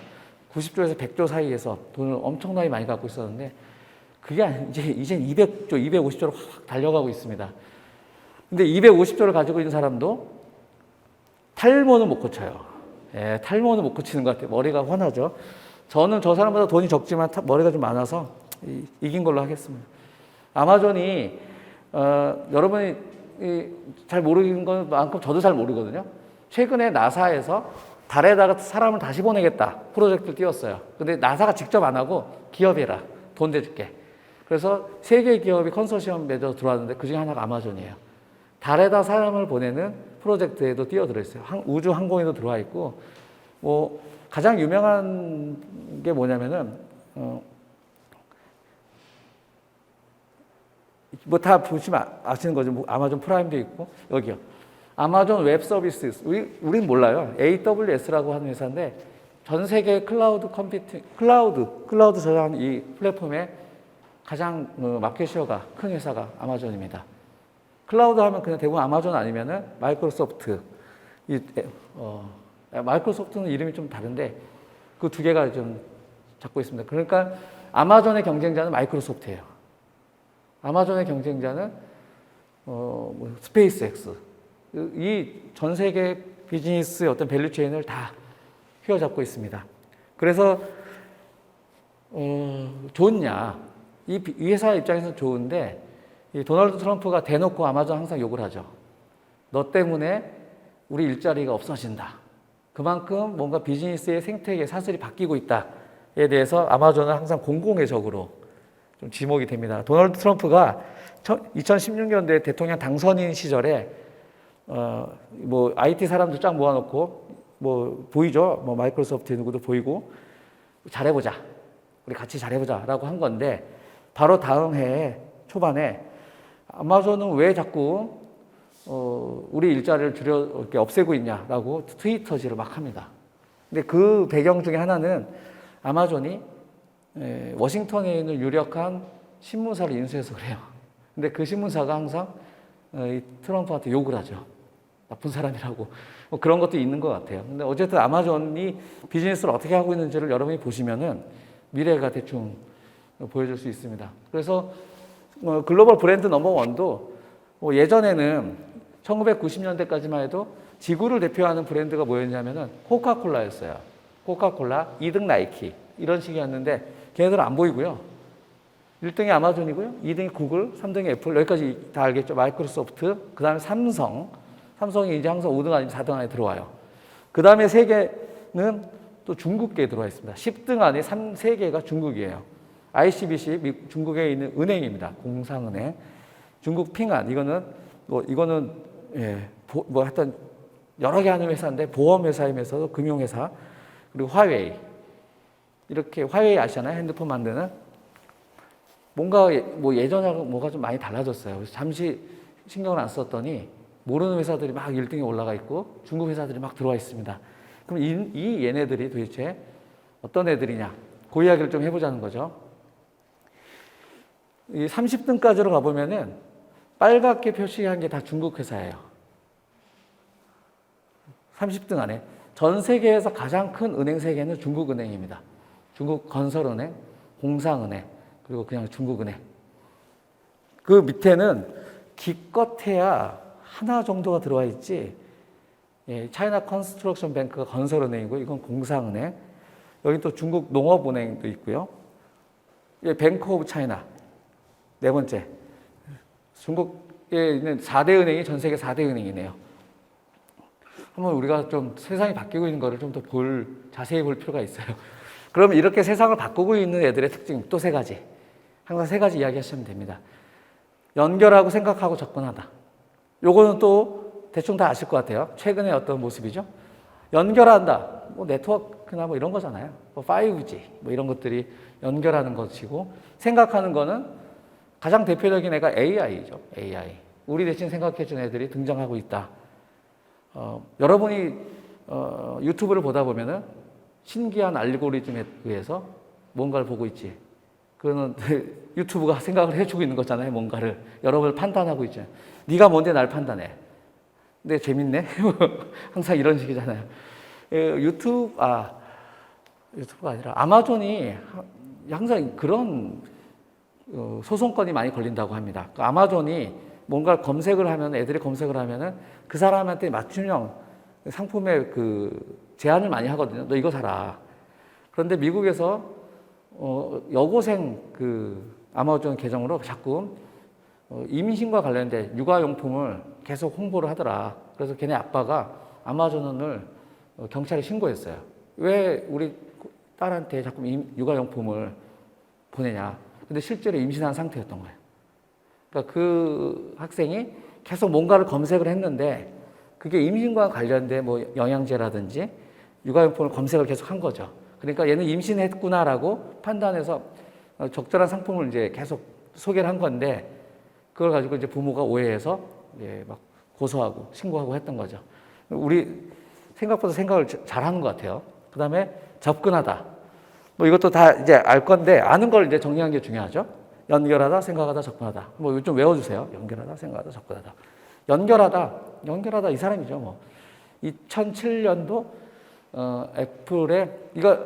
90조에서 100조 사이에서 돈을 엄청나게 많이 갖고 있었는데 그게 이제 200조, 250조로 확 달려가고 있습니다. 근데 250조를 가지고 있는 사람도 탈모는 못 고쳐요. 예, 탈모는 못 고치는 것 같아요. 머리가 훤하죠. 저는 저 사람보다 돈이 적지만 머리가 좀 많아서 이긴 걸로 하겠습니다. 아마존이 여러분이 잘 모르는 건 만큼 저도 잘 모르거든요. 최근에 나사에서 달에다가 사람을 다시 보내겠다 프로젝트를 띄웠어요. 근데 나사가 직접 안 하고 기업이 해라. 돈 대줄게. 그래서 세 개의 기업이 컨소시엄 맺어 들어왔는데 그중에 하나가 아마존이에요. 달에다 사람을 보내는 프로젝트에도 뛰어들어 있어요. 우주 항공에도 들어와 있고, 뭐 가장 유명한 게 뭐냐면은 뭐 다 보시면 아시는 거죠. 뭐 아마존 프라임도 있고 여기요. 아마존 웹 서비스. 우린 몰라요. AWS라고 하는 회사인데 전 세계 클라우드 컴퓨팅, 클라우드 저장하는 이 플랫폼에 가장 마켓시어가 큰 회사가 아마존입니다. 클라우드 하면 그냥 대부분 아마존 아니면은 마이크로소프트. 마이크로소프트는 이름이 좀 다른데 그 두 개가 좀 잡고 있습니다. 그러니까 아마존의 경쟁자는 마이크로소프트예요. 아마존의 경쟁자는 스페이스X. 이 전 세계 비즈니스의 어떤 밸류체인을 다 휘어잡고 있습니다. 그래서 좋냐? 이 회사 입장에서는 좋은데 이 도널드 트럼프가 대놓고 아마존 항상 욕을 하죠. 너 때문에 우리 일자리가 없어진다. 그만큼 뭔가 비즈니스의 생태계 사슬이 바뀌고 있다에 대해서 아마존은 항상 공공의 적으로 좀 지목이 됩니다. 도널드 트럼프가 2016년도에 대통령 당선인 시절에 뭐 IT 사람들 쫙 모아놓고 뭐 보이죠? 뭐 마이크로소프트 누구도 보이고 잘해보자. 우리 같이 잘해보자라고 한 건데 바로 다음 해 초반에 아마존은 왜 자꾸 우리 일자리를 이렇게 없애고 있냐라고 트위터질을 막 합니다. 근데 그 배경 중에 하나는 아마존이 워싱턴에 있는 유력한 신문사를 인수해서 그래요. 근데 그 신문사가 항상 이 트럼프한테 욕을 하죠. 나쁜 사람이라고. 뭐 그런 것도 있는 것 같아요. 근데 어쨌든 아마존이 비즈니스를 어떻게 하고 있는지를 여러분이 보시면은 미래가 대충 보여줄 수 있습니다. 그래서 글로벌 브랜드 넘버원도 예전에는 1990년대까지만 해도 지구를 대표하는 브랜드가 뭐였냐면은 코카콜라였어요. 코카콜라, 2등 나이키 이런 식이었는데 걔네들은 안 보이고요. 1등이 아마존이고요. 2등이 구글, 3등이 애플 여기까지 다 알겠죠. 마이크로소프트, 그 다음에 삼성이 이제 항상 5등 아니면 4등 안에 들어와요. 그 다음에 3개는 또 중국계에 들어와 있습니다. 10등 안에 3개가 중국이에요. ICBC, 중국에 있는 은행입니다. 공상은행. 중국 핑안, 이거는 하여튼 여러 개 하는 회사인데 보험회사이면서도 금융회사, 그리고 화웨이. 이렇게 화웨이 아시잖아요? 핸드폰 만드는. 뭔가 뭐 예전하고 뭐가 좀 많이 달라졌어요. 그래서 잠시 신경을 안 썼더니 모르는 회사들이 막 1등에 올라가 있고 중국 회사들이 막 들어와 있습니다. 그럼 이 얘네들이 도대체 어떤 애들이냐? 그 이야기를 좀 해보자는 거죠. 이 30등까지로 가보면은 빨갛게 표시한 게 다 중국 회사예요. 30등 안에. 전 세계에서 가장 큰 은행 세 개는 중국 은행입니다. 중국 건설은행, 공상은행, 그리고 그냥 중국은행. 그 밑에는 기껏해야 하나 정도가 들어와 있지. 차이나 컨스트럭션 뱅크가 건설은행이고 이건 공상은행. 여기 또 중국 농업은행도 있고요. 뱅크 오브 차이나. 네 번째. 중국에 있는 4대 은행이 전 세계 4대 은행이네요. 한번 우리가 좀 세상이 바뀌고 있는 거를 좀 더 자세히 볼 필요가 있어요. 그러면 이렇게 세상을 바꾸고 있는 애들의 특징 또 3가지. 항상 3가지 이야기 하시면 됩니다. 연결하고 생각하고 접근하다. 요거는 또 대충 다 아실 것 같아요. 최근에 어떤 모습이죠? 연결한다. 뭐 네트워크나 뭐 이런 거잖아요. 뭐 5G 뭐 이런 것들이 연결하는 것이고 생각하는 거는 가장 대표적인 애가 AI죠. AI. 우리 대신 생각해 준 애들이 등장하고 있다. 여러분이 유튜브를 보다 보면은 신기한 알고리즘에 의해서 뭔가를 보고 있지. 그거는 유튜브가 생각을 해주고 있는 거잖아요. 뭔가를. 여러분을 판단하고 있잖아요. 네가 뭔데 날 판단해. 근데 재밌네. 항상 이런 식이잖아요. 유튜브가 아니라 아마존이 항상 그런 소송건이 많이 걸린다고 합니다. 그러니까 아마존이 뭔가 검색을 하면 애들이 검색을 하면은 그 사람한테 맞춤형 상품의 제안을 많이 하거든요. 너 이거 사라. 그런데 미국에서 여고생 아마존 계정으로 자꾸 임신과 관련된 육아용품을 계속 홍보를 하더라. 그래서 걔네 아빠가 아마존을 경찰에 신고했어요. 왜 우리 딸한테 자꾸 육아용품을 보내냐. 근데 실제로 임신한 상태였던 거예요. 그러니까 그 학생이 계속 뭔가를 검색을 했는데 그게 임신과 관련된 뭐 영양제라든지 육아용품을 검색을 계속 한 거죠. 그러니까 얘는 임신했구나라고 판단해서 적절한 상품을 이제 계속 소개를 한 건데 그걸 가지고 이제 부모가 오해해서 이제 막 고소하고 신고하고 했던 거죠. 우리 생각보다 생각을 잘하는 것 같아요. 그 다음에 접근하다. 뭐 이것도 다 이제 알 건데 아는 걸 이제 정리하는 게 중요하죠. 연결하다, 생각하다, 접근하다. 뭐 좀 외워주세요. 연결하다, 생각하다, 접근하다. 연결하다 이 사람이죠. 뭐 2007년도 애플에 이거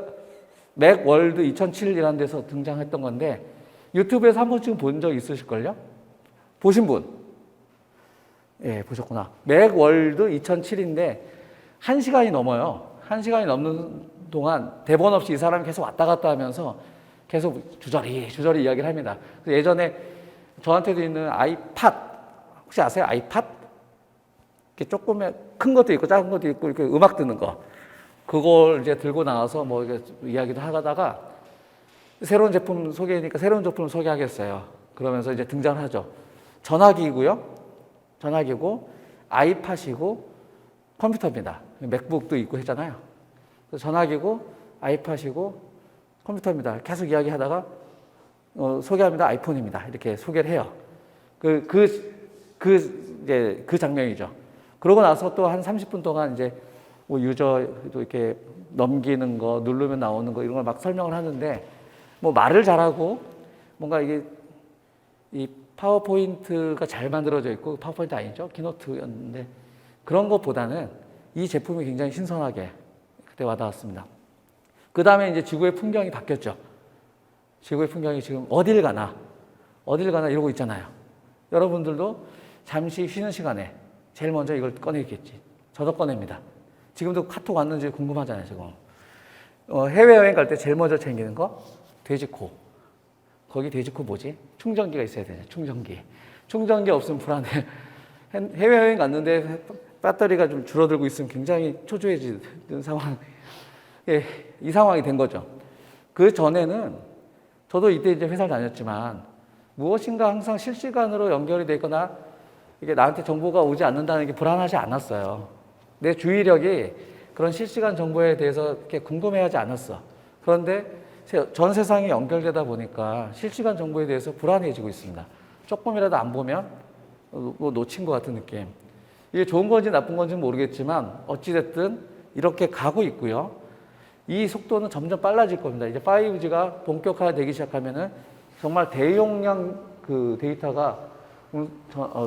맥월드 2007이라는 데서 등장했던 건데 유튜브에서 한 번쯤 본 적 있으실걸요? 보신 분? 예, 보셨구나. 맥월드 2007인데 1시간이 넘어요. 1시간이 넘는 동안 대본 없이 이 사람이 계속 왔다 갔다 하면서 계속 주저리 이야기를 합니다. 예전에 저한테도 있는 아이팟 혹시 아세요? 아이팟? 이렇게 조금 큰 것도 있고 작은 것도 있고 이렇게 음악 듣는 거. 그걸 이제 들고 나와서 뭐 이야기도 하다가 새로운 제품 소개니까 새로운 제품을 소개하겠어요. 그러면서 이제 등장하죠. 전화기고요. 전화기고 아이팟이고 컴퓨터입니다. 맥북도 있고 했잖아요. 전화기고 아이팟이고 컴퓨터입니다. 계속 이야기하다가 소개합니다. 아이폰입니다. 이렇게 소개를 해요. 이제 그 장면이죠. 그러고 나서 또 한 30분 동안 이제 뭐 유저도 이렇게 넘기는 거, 누르면 나오는 거 이런 걸 막 설명을 하는데 뭐 말을 잘하고 뭔가 이게 이 파워포인트가 잘 만들어져 있고 파워포인트 아니죠? 키노트였는데 그런 것보다는 이 제품이 굉장히 신선하게 그때 와닿았습니다. 그 다음에 이제 지구의 풍경이 바뀌었죠. 지구의 풍경이 지금 어딜 가나 이러고 있잖아요. 여러분들도 잠시 쉬는 시간에 제일 먼저 이걸 꺼내겠지. 저도 꺼냅니다. 지금도 카톡 왔는지 궁금하잖아요, 지금. 해외여행 갈 때 제일 먼저 챙기는 거? 돼지코. 거기 돼지코 뭐지? 충전기가 있어야 되죠, 충전기. 충전기 없으면 불안해. 해외여행 갔는데 배터리가 좀 줄어들고 있으면 굉장히 초조해지는 상황. 예, 이 상황이 된 거죠. 그 전에는 저도 이때 이제 회사를 다녔지만 무엇인가 항상 실시간으로 연결이 되거나 이게 나한테 정보가 오지 않는다는 게 불안하지 않았어요. 내 주의력이 그런 실시간 정보에 대해서 이렇게 궁금해하지 않았어. 그런데 전 세상이 연결되다 보니까 실시간 정보에 대해서 불안해지고 있습니다. 조금이라도 안 보면 뭐 놓친 것 같은 느낌. 이게 좋은 건지 나쁜 건지 모르겠지만 어찌됐든 이렇게 가고 있고요. 이 속도는 점점 빨라질 겁니다. 이제 5G가 본격화되기 시작하면은 정말 대용량 그 데이터가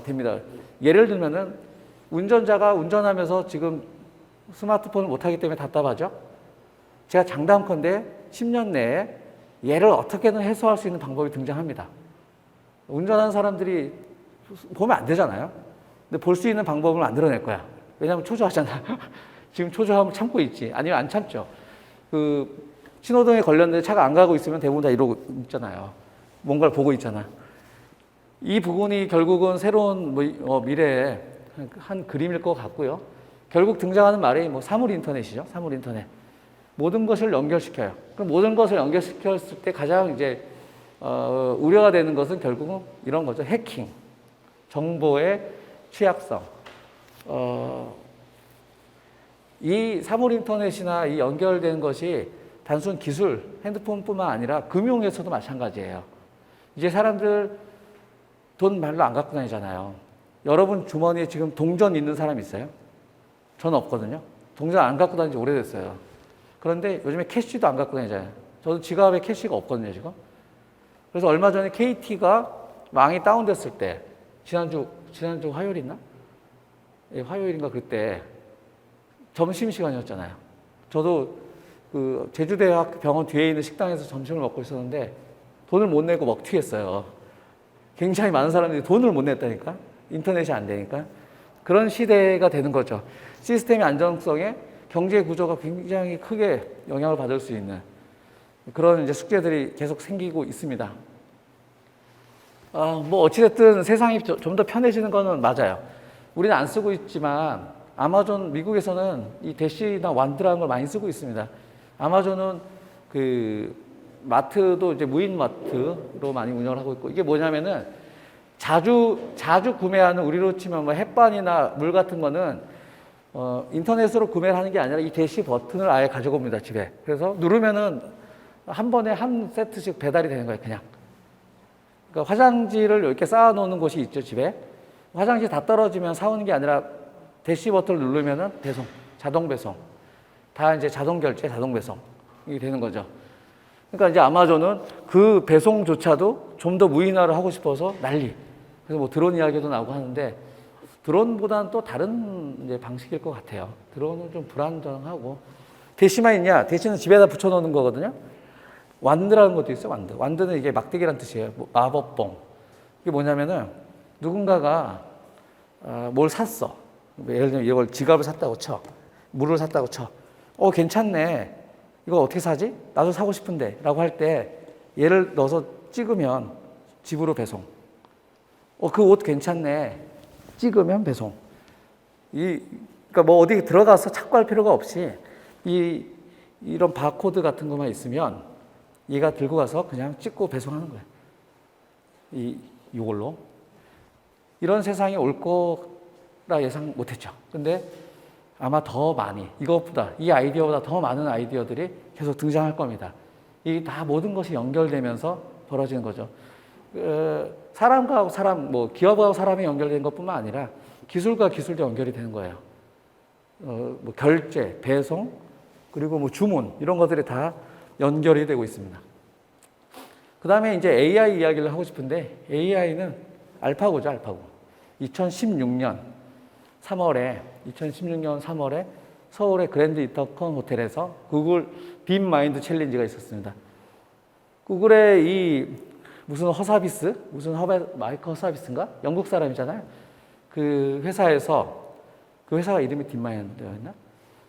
됩니다. 예를 들면은 운전자가 운전하면서 지금 스마트폰을 못하기 때문에 답답하죠? 제가 장담컨대 10년 내에 얘를 어떻게든 해소할 수 있는 방법이 등장합니다. 운전하는 사람들이 보면 안 되잖아요. 근데 볼 수 있는 방법을 만들어낼 거야. 왜냐하면 초조하잖아. 지금 초조하면 참고 있지. 아니면 안 참죠. 그 신호등에 걸렸는데 차가 안 가고 있으면 대부분 다 이러고 있잖아요. 뭔가를 보고 있잖아. 이 부분이 결국은 새로운 미래의 한 그림일 것 같고요. 결국 등장하는 말이 뭐 사물 인터넷이죠. 사물 인터넷. 모든 것을 연결시켜요. 그럼 모든 것을 연결시켰을 때 가장 이제 우려가 되는 것은 결국은 이런 거죠. 해킹, 정보의 취약성. 이 사물 인터넷이나 이 연결된 것이 단순 기술, 핸드폰뿐만 아니라 금융에서도 마찬가지예요. 이제 사람들 돈 별로 안 갖고 다니잖아요. 여러분 주머니에 지금 동전 있는 사람 있어요? 저는 없거든요. 동전 안 갖고 다닌 지 오래됐어요. 그런데 요즘에 캐시도 안 갖고 다니잖아요. 저도 지갑에 캐시가 없거든요, 지금. 그래서 얼마 전에 KT가 망이 다운됐을 때, 지난주 화요일이나? 예, 화요일인가 그때 점심시간이었잖아요. 저도 그 제주대학 병원 뒤에 있는 식당에서 점심을 먹고 있었는데 돈을 못 내고 먹튀했어요. 굉장히 많은 사람들이 돈을 못 냈다니까? 인터넷이 안 되니까. 그런 시대가 되는 거죠. 시스템의 안정성에 경제 구조가 굉장히 크게 영향을 받을 수 있는 그런 이제 숙제들이 계속 생기고 있습니다. 뭐 어찌됐든 세상이 좀 더 편해지는 거는 맞아요. 우리는 안 쓰고 있지만 아마존 미국에서는 이 대시나 완드라는 걸 많이 쓰고 있습니다. 아마존은 그 마트도 이제 무인 마트로 많이 운영을 하고 있고, 이게 뭐냐면은 자주 구매하는, 우리로 치면 뭐 햇반이나 물 같은 거는 인터넷으로 구매를 하는 게 아니라 이 대시 버튼을 아예 가져옵니다, 집에. 그래서 누르면은 한 번에 한 세트씩 배달이 되는 거예요, 그냥. 그러니까 화장지를 이렇게 쌓아놓는 곳이 있죠, 집에. 화장지 다 떨어지면 사오는 게 아니라 대시 버튼을 누르면은 배송, 자동 배송. 다 이제 자동 결제, 자동 배송이 되는 거죠. 그러니까 이제 아마존은 그 배송조차도 좀 더 무인화를 하고 싶어서 난리. 그래서 뭐 드론 이야기도 나오고 하는데, 드론보다는 또 다른 이제 방식일 것 같아요. 드론은 좀 불안정하고. 대시만 있냐? 대시는 집에다 붙여놓는 거거든요. 완드라는 것도 있어요, 완드. 완드는 이게 막대기란 뜻이에요. 마법봉. 이게 뭐냐면은 누군가가 뭘 샀어. 예를 들면 이걸 지갑을 샀다고 쳐. 물을 샀다고 쳐. 괜찮네. 이거 어떻게 사지? 나도 사고 싶은데. 라고 할 때 얘를 넣어서 찍으면 집으로 배송. 그 옷 괜찮네. 찍으면 배송. 그러니까 뭐 어디 들어가서 찾고 할 필요가 없이 이런 바코드 같은 것만 있으면 얘가 들고 가서 그냥 찍고 배송하는 거예요. 이걸로. 이런 세상이 올 거라 예상 못 했죠. 근데 아마 더 많이, 이것보다, 이 아이디어보다 더 많은 아이디어들이 계속 등장할 겁니다. 이 다 모든 것이 연결되면서 벌어지는 거죠. 사람과 사람, 뭐 기업과 사람이 연결된 것뿐만 아니라 기술과 기술도 연결이 되는 거예요. 뭐 결제, 배송, 그리고 뭐 주문, 이런 것들이 다 연결이 되고 있습니다. 그 다음에 이제 AI 이야기를 하고 싶은데, AI는 알파고죠, 알파고. 2016년 3월에 서울의 그랜드 인터컨 호텔에서 구글 딥 마인드 챌린지가 있었습니다. 구글의 무슨 마이크 허사비스인가? 영국 사람이잖아요. 그 회사가 이름이 딥마인드였나?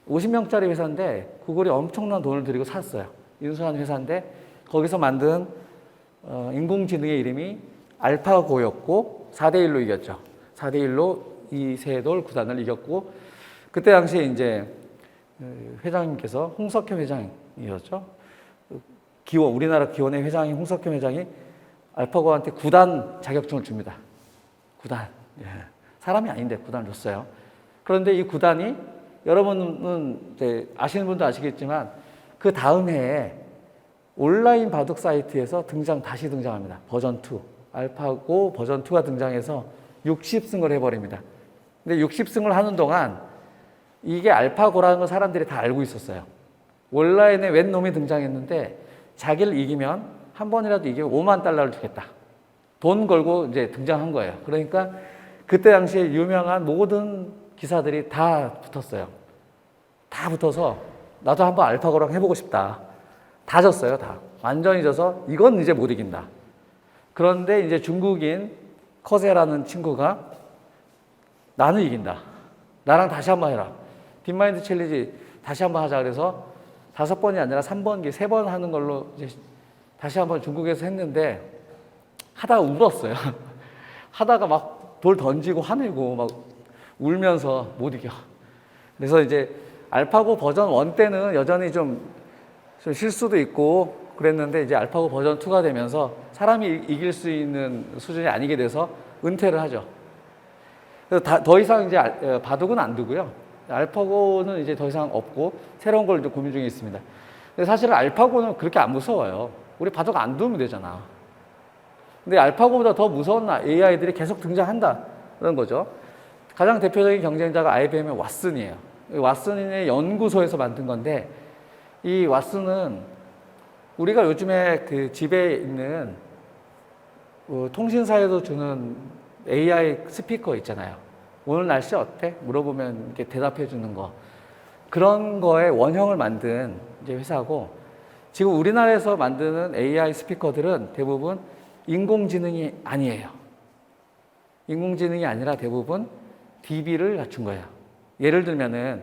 50명짜리 회사인데 구글이 엄청난 돈을 들이고 샀어요. 인수한 회사인데 거기서 만든 인공지능의 이름이 알파고였고 4대1로 이겼죠. 4대1로 이세돌 구단을 이겼고, 그때 당시에 이제 회장님께서 홍석현 회장이었죠. 우리나라 기원의 회장인 홍석현 회장이 알파고한테 구단 자격증을 줍니다. 구단. 예. 사람이 아닌데 구단을 줬어요. 그런데 이 구단이, 여러분은 이제 아시는 분도 아시겠지만 그 다음 해에 온라인 바둑 사이트에서 다시 등장합니다. 버전 2. 알파고 버전 2가 등장해서 60승을 해버립니다. 근데 60승을 하는 동안 이게 알파고라는 걸 사람들이 다 알고 있었어요. 온라인에 웬 놈이 등장했는데 자기를 이기면, 한 번이라도 이기면 5만 달러를 주겠다. 돈 걸고 이제 등장한 거예요. 그러니까 그때 당시에 유명한 모든 기사들이 다 붙었어요. 다 붙어서 나도 한번 알파고랑 해보고 싶다. 다 졌어요, 다. 완전히 져서 이건 이제 못 이긴다. 그런데 이제 중국인 커세라는 친구가 나는 이긴다. 나랑 다시 한번 해라. 딥마인드 챌린지 다시 한번 하자. 그래서 5번이 아니라 3번기, 3번 하는 걸로 이제 다시 한번 중국에서 했는데 하다가 울었어요. 하다가 막 돌 던지고 화내고 막 울면서 못 이겨. 그래서 이제 알파고 버전 1 때는 여전히 좀 실수도 있고 그랬는데, 이제 알파고 버전 2가 되면서 사람이 이길 수 있는 수준이 아니게 돼서 은퇴를 하죠. 그래서 더 이상 이제 바둑은 안 두고요. 알파고는 이제 더 이상 없고 새로운 걸 이제 고민 중에 있습니다. 근데 사실은 알파고는 그렇게 안 무서워요. 우리 바둑 안 두면 되잖아. 근데 알파고보다 더 무서운 AI들이 계속 등장한다는 거죠. 가장 대표적인 경쟁자가 IBM의 왓슨이에요. 왓슨의 연구소에서 만든 건데, 이 왓슨은 우리가 요즘에 그 집에 있는 통신사에서 주는 AI 스피커 있잖아요. 오늘 날씨 어때? 물어보면 이렇게 대답해 주는 거. 그런 거의 원형을 만든 이제 회사고, 지금 우리나라에서 만드는 AI 스피커들은 대부분 인공지능이 아니에요. 인공지능이 아니라 대부분 DB를 갖춘 거예요. 예를 들면은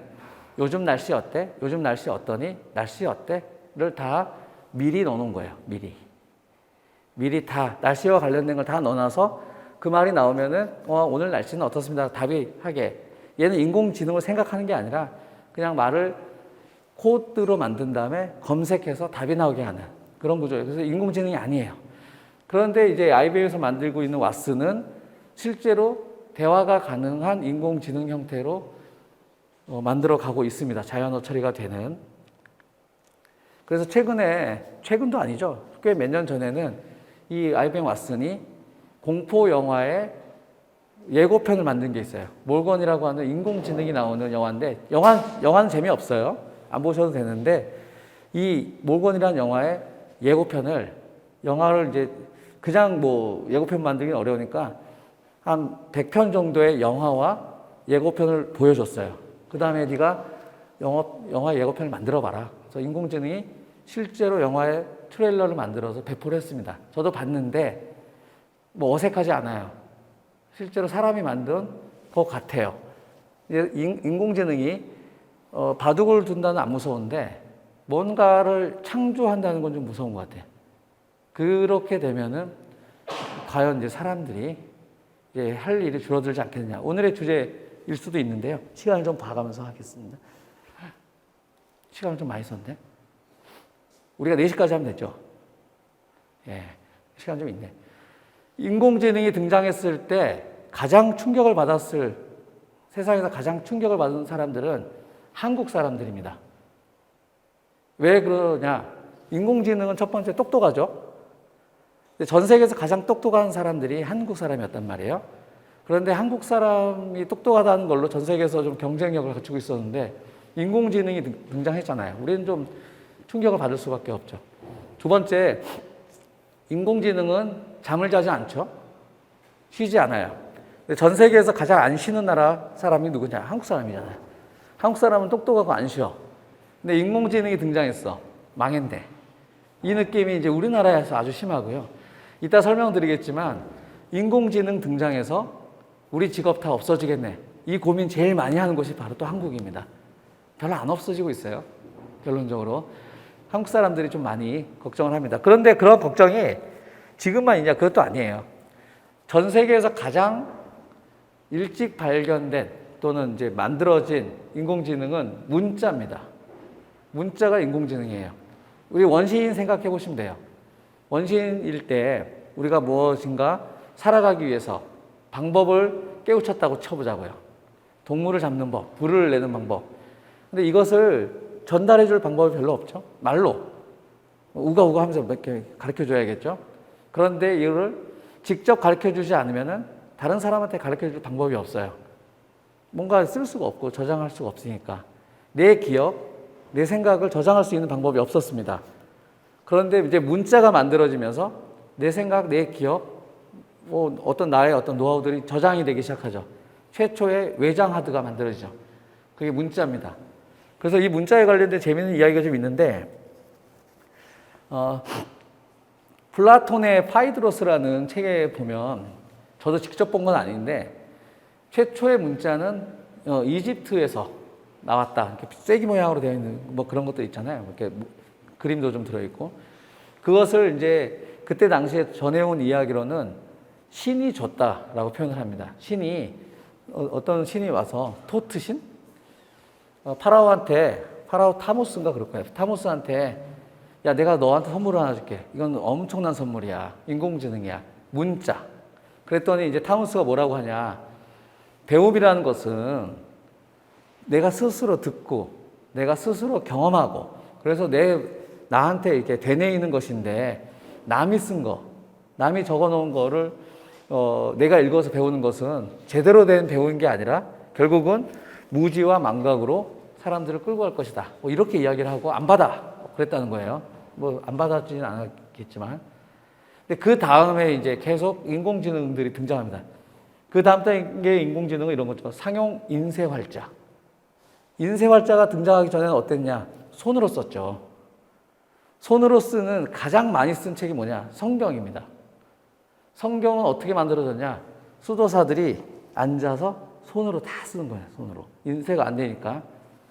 요즘 날씨 어때? 요즘 날씨 어떠니? 날씨 어때? 를 다 미리 넣어놓은 거예요. 미리 다 날씨와 관련된 걸 다 넣어놔서 그 말이 나오면은 오늘 날씨는 어떻습니다. 답이 하게 얘는 인공지능을 생각하는 게 아니라 그냥 말을 코드로 만든 다음에 검색해서 답이 나오게 하는 그런 구조예요. 그래서 인공지능이 아니에요. 그런데 이제 IBM에서 만들고 있는 왓슨은 실제로 대화가 가능한 인공지능 형태로 만들어 가고 있습니다. 자연어 처리가 되는. 그래서 최근도 아니죠. 꽤 몇 년 전에는 이 IBM 왓슨이 공포 영화의 예고편을 만든 게 있어요. 몰건이라고 하는 인공지능이 나오는 영화인데, 영화는 재미없어요. 안 보셔도 되는데, 이 몰건이라는 영화의 예고편을, 영화를 이제 그냥 뭐 예고편 만들기는 어려우니까 한 100편 정도의 영화와 예고편을 보여줬어요. 그 다음에 네가 영화 예고편을 만들어 봐라. 그래서 인공지능이 실제로 영화의 트레일러를 만들어서 배포를 했습니다. 저도 봤는데 뭐 어색하지 않아요. 실제로 사람이 만든 것 같아요. 인공지능이 바둑을 둔다는 안 무서운데 뭔가를 창조한다는 건 좀 무서운 것 같아요. 그렇게 되면은 과연 이제 사람들이 할 일이 줄어들지 않겠느냐. 오늘의 주제일 수도 있는데요. 시간을 좀 봐가면서 하겠습니다. 시간을 좀 많이 썼네. 우리가 4시까지 하면 됐죠. 예, 시간 좀 있네. 인공지능이 등장했을 때 세상에서 가장 충격을 받은 사람들은 한국 사람들입니다. 왜 그러냐? 인공지능은 첫 번째 똑똑하죠. 전 세계에서 가장 똑똑한 사람들이 한국 사람이었단 말이에요. 그런데 한국 사람이 똑똑하다는 걸로 전 세계에서 좀 경쟁력을 갖추고 있었는데 인공지능이 등장했잖아요. 우리는 좀 충격을 받을 수밖에 없죠. 두 번째, 인공지능은 잠을 자지 않죠. 쉬지 않아요. 전 세계에서 가장 안 쉬는 나라 사람이 누구냐? 한국 사람이잖아요. 한국 사람은 똑똑하고 안 쉬어. 근데 인공지능이 등장했어. 망했네. 이 느낌이 이제 우리나라에서 아주 심하고요. 이따 설명드리겠지만 인공지능 등장해서 우리 직업 다 없어지겠네. 이 고민 제일 많이 하는 곳이 바로 또 한국입니다. 별로 안 없어지고 있어요. 결론적으로. 한국 사람들이 좀 많이 걱정을 합니다. 그런데 그런 걱정이 지금만 있냐? 그것도 아니에요. 전 세계에서 가장 일찍 발견된 또는 이제 만들어진 인공지능은 문자입니다. 문자가 인공지능이에요. 우리 원시인 생각해 보시면 돼요. 원시인일 때 우리가 무엇인가 살아가기 위해서 방법을 깨우쳤다고 쳐보자고요. 동물을 잡는 법, 불을 내는 방법. 근데 이것을 전달해 줄 방법이 별로 없죠. 말로. 우가우가 하면서 몇 개 가르쳐 줘야겠죠. 그런데 이거를 직접 가르쳐 주지 않으면은 다른 사람한테 가르쳐 줄 방법이 없어요. 뭔가 쓸 수가 없고 저장할 수가 없으니까. 내 기억, 내 생각을 저장할 수 있는 방법이 없었습니다. 그런데 이제 문자가 만들어지면서 내 생각, 내 기억, 뭐 어떤 나의 어떤 노하우들이 저장이 되기 시작하죠. 최초의 외장 하드가 만들어지죠. 그게 문자입니다. 그래서 이 문자에 관련된 재미있는 이야기가 좀 있는데, 플라톤의 파이드로스라는 책에 보면, 저도 직접 본 건 아닌데, 최초의 문자는 이집트에서 나왔다. 이렇게 쐐기 모양으로 되어 있는 뭐 그런 것도 있잖아요. 이렇게 그림도 좀 들어있고. 그것을 이제 그때 당시에 전해온 이야기로는 신이 줬다라고 표현을 합니다. 신이, 어떤 신이 와서, 토트신? 파라오 타모스인가 그럴 거예요. 타모스한테, 야, 내가 너한테 선물을 하나 줄게. 이건 엄청난 선물이야. 인공지능이야. 문자. 그랬더니 이제 타모스가 뭐라고 하냐. 배움이라는 것은 내가 스스로 듣고, 내가 스스로 경험하고, 그래서 나한테 이렇게 되뇌이는 것인데, 남이 쓴 거, 남이 적어 놓은 거를, 내가 읽어서 배우는 것은 제대로 된 배우는 게 아니라, 결국은 무지와 망각으로 사람들을 끌고 갈 것이다. 뭐 이렇게 이야기를 하고 안 받아. 그랬다는 거예요. 뭐 안 받았지는 않았겠지만. 근데 그 다음에 이제 계속 인공지능들이 등장합니다. 그 다음 단계 인공지능은 이런 거죠. 상용 인쇄활자. 인쇄활자가 등장하기 전에는 어땠냐? 손으로 썼죠. 손으로 쓰는 가장 많이 쓴 책이 뭐냐? 성경입니다. 성경은 어떻게 만들어졌냐? 수도사들이 앉아서 손으로 다 쓰는 거예요. 손으로. 인쇄가 안 되니까.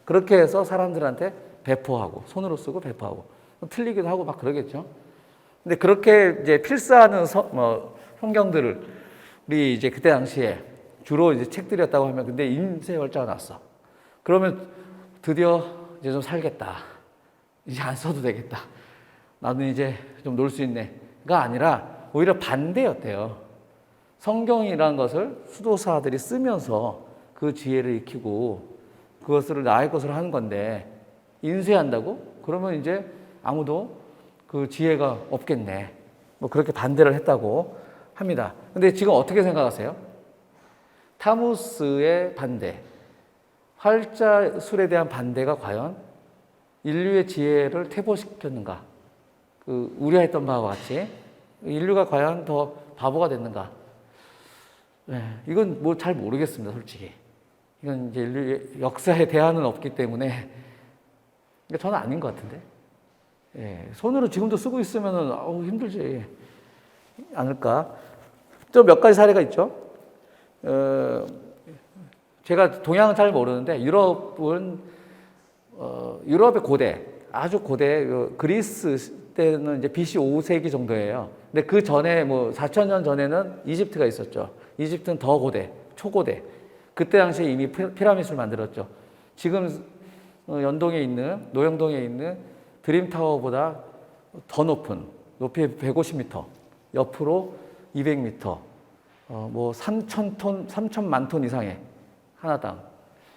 그렇게 해서 사람들한테 배포하고, 손으로 쓰고 배포하고. 틀리기도 하고 막 그러겠죠. 근데 그렇게 이제 필사하는 성경들을 우리 이제 그때 당시에 주로 이제 책들이었다고 하면 근데 인쇄 월자가 났어. 그러면 드디어 이제 좀 살겠다. 이제 안 써도 되겠다. 나는 이제 좀 놀 수 있네가 아니라 오히려 반대였대요. 성경이라는 것을 수도사들이 쓰면서 그 지혜를 익히고 그것을 나의 것으로 하는 건데 인쇄한다고? 그러면 이제 아무도 그 지혜가 없겠네. 뭐 그렇게 반대를 했다고 합니다. 근데 지금 어떻게 생각하세요? 타무스의 반대, 활자술에 대한 반대가 과연 인류의 지혜를 퇴보시켰는가? 그 우려했던 바와 같이 인류가 과연 더 바보가 됐는가? 네, 이건 뭐 잘 모르겠습니다, 솔직히. 이건 이제 인류의 역사에 대안은 없기 때문에 저는 아닌 것 같은데. 예, 손으로 지금도 쓰고 있으면은 힘들지 않을까? 또 몇 가지 사례가 있죠. 제가 동양은 잘 모르는데 유럽은 유럽의 고대, 아주 고대 그리스 때는 이제 BC 5세기 정도예요. 근데 그 전에 뭐 4,000년 전에는 이집트가 있었죠. 이집트는 더 고대, 초고대. 그때 당시에 이미 피라미드를 만들었죠. 지금 연동에 있는 노영동에 있는 드림타워보다 더 높은 높이 150m, 옆으로 200m, 뭐 3,000톤, 3,000만 톤 이상의 하나당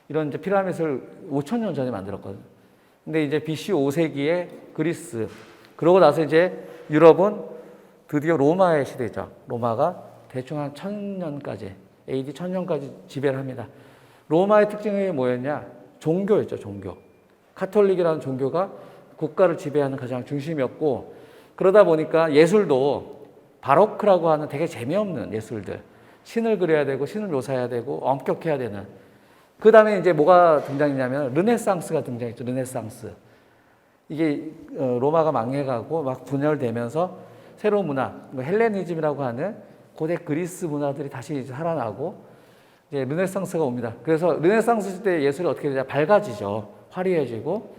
이런 이제 피라미드를 5,000년 전에 만들었거든요. 근데 이제 BC 5세기에 그리스, 그러고 나서 이제 유럽은 드디어 로마의 시대죠. 로마가 대충 한 1000년까지, AD 1000년까지 지배를 합니다. 로마의 특징이 뭐였냐? 종교였죠, 종교. 카톨릭이라는 종교가 국가를 지배하는 가장 중심이었고, 그러다 보니까 예술도 바로크라고 하는 되게 재미없는 예술들, 신을 그려야 되고 신을 묘사해야 되고 엄격해야 되는, 그 다음에 이제 뭐가 등장했냐면 르네상스가 등장했죠. 르네상스. 이게 로마가 망해가고 막 분열되면서 새로운 문화, 헬레니즘이라고 하는 고대 그리스 문화들이 다시 살아나고 이제 르네상스가 옵니다. 그래서 르네상스 시대 예술이 어떻게 되냐? 밝아지죠. 화려해지고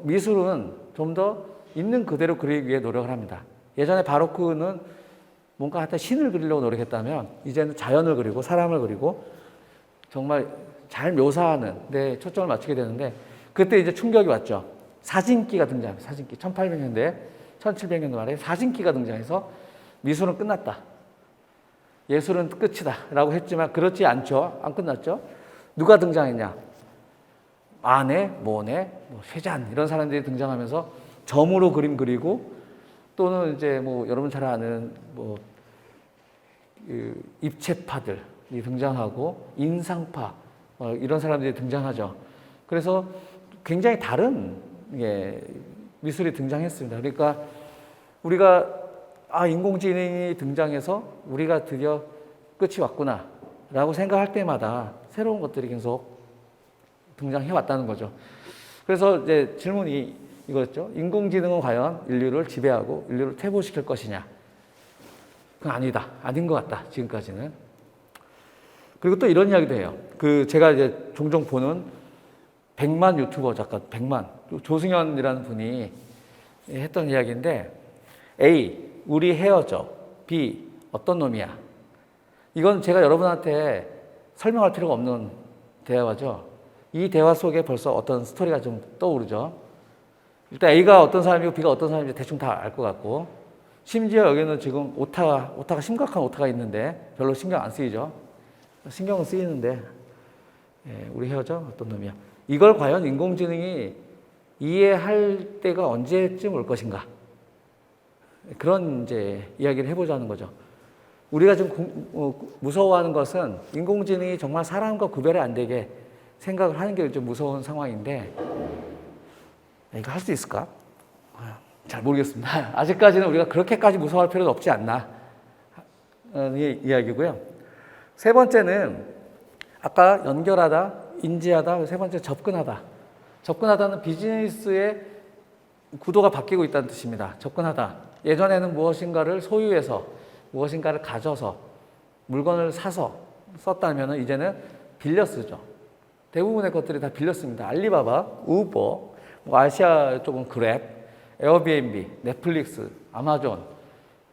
미술은 좀 더 있는 그대로 그리기 위해 노력을 합니다. 예전에 바로크는 뭔가 하여튼 신을 그리려고 노력했다면 이제는 자연을 그리고 사람을 그리고 정말 잘 묘사하는 데 초점을 맞추게 되는데, 그때 이제 충격이 왔죠. 사진기가 등장합니다. 사진기. 1800년대, 1700년도 말에 사진기가 등장해서 미술은 끝났다. 예술은 끝이다. 라고 했지만 그렇지 않죠. 안 끝났죠. 누가 등장했냐? 마네, 모네, 쇠잔 이런 사람들이 등장하면서 점으로 그림 그리고 또는 이제 뭐 여러분 잘 아는 뭐 입체파들이 등장하고 인상파 이런 사람들이 등장하죠. 그래서 굉장히 다른 미술이 등장했습니다. 그러니까 우리가 인공지능이 등장해서 우리가 드디어 끝이 왔구나라고 생각할 때마다 새로운 것들이 계속 등장해 왔다는 거죠. 그래서 이제 질문이 이거였죠. 인공지능은 과연 인류를 지배하고 인류를 퇴보시킬 것이냐? 그건 아니다. 아닌 것 같다. 지금까지는. 그리고 또 이런 이야기도 해요. 제가 이제 종종 보는 100만 유튜버 작가, 100만 조승연이라는 분이 했던 이야기인데, A, 우리 헤어져. B, 어떤 놈이야. 이건 제가 여러분한테 설명할 필요가 없는 대화죠. 이 대화 속에 벌써 어떤 스토리가 좀 떠오르죠. 일단 A가 어떤 사람이고 B가 어떤 사람인지 대충 다 알 것 같고, 심지어 여기는 지금 오타가 심각한 오타가 있는데 별로 신경 안 쓰이죠. 신경은 쓰이는데, 우리 헤어져? 어떤 놈이야. 이걸 과연 인공지능이 이해할 때가 언제쯤 올 것인가. 그런 이제 이야기를 해보자는 거죠. 우리가 좀 무서워하는 것은 인공지능이 정말 사람과 구별이 안 되게 생각을 하는 게 좀 무서운 상황인데, 이거 할 수 있을까? 잘 모르겠습니다. 아직까지는 우리가 그렇게까지 무서워할 필요는 없지 않나 이야기고요. 세 번째는 아까 연결하다, 인지하다, 세 번째 접근하다. 접근하다는 비즈니스의 구도가 바뀌고 있다는 뜻입니다. 접근하다. 예전에는 무엇인가를 소유해서 무엇인가를 가져서 물건을 사서 썼다면 이제는 빌려 쓰죠. 대부분의 것들이 다 빌렸습니다. 알리바바, 우버, 아시아 쪽은 그랩, 에어비앤비, 넷플릭스, 아마존,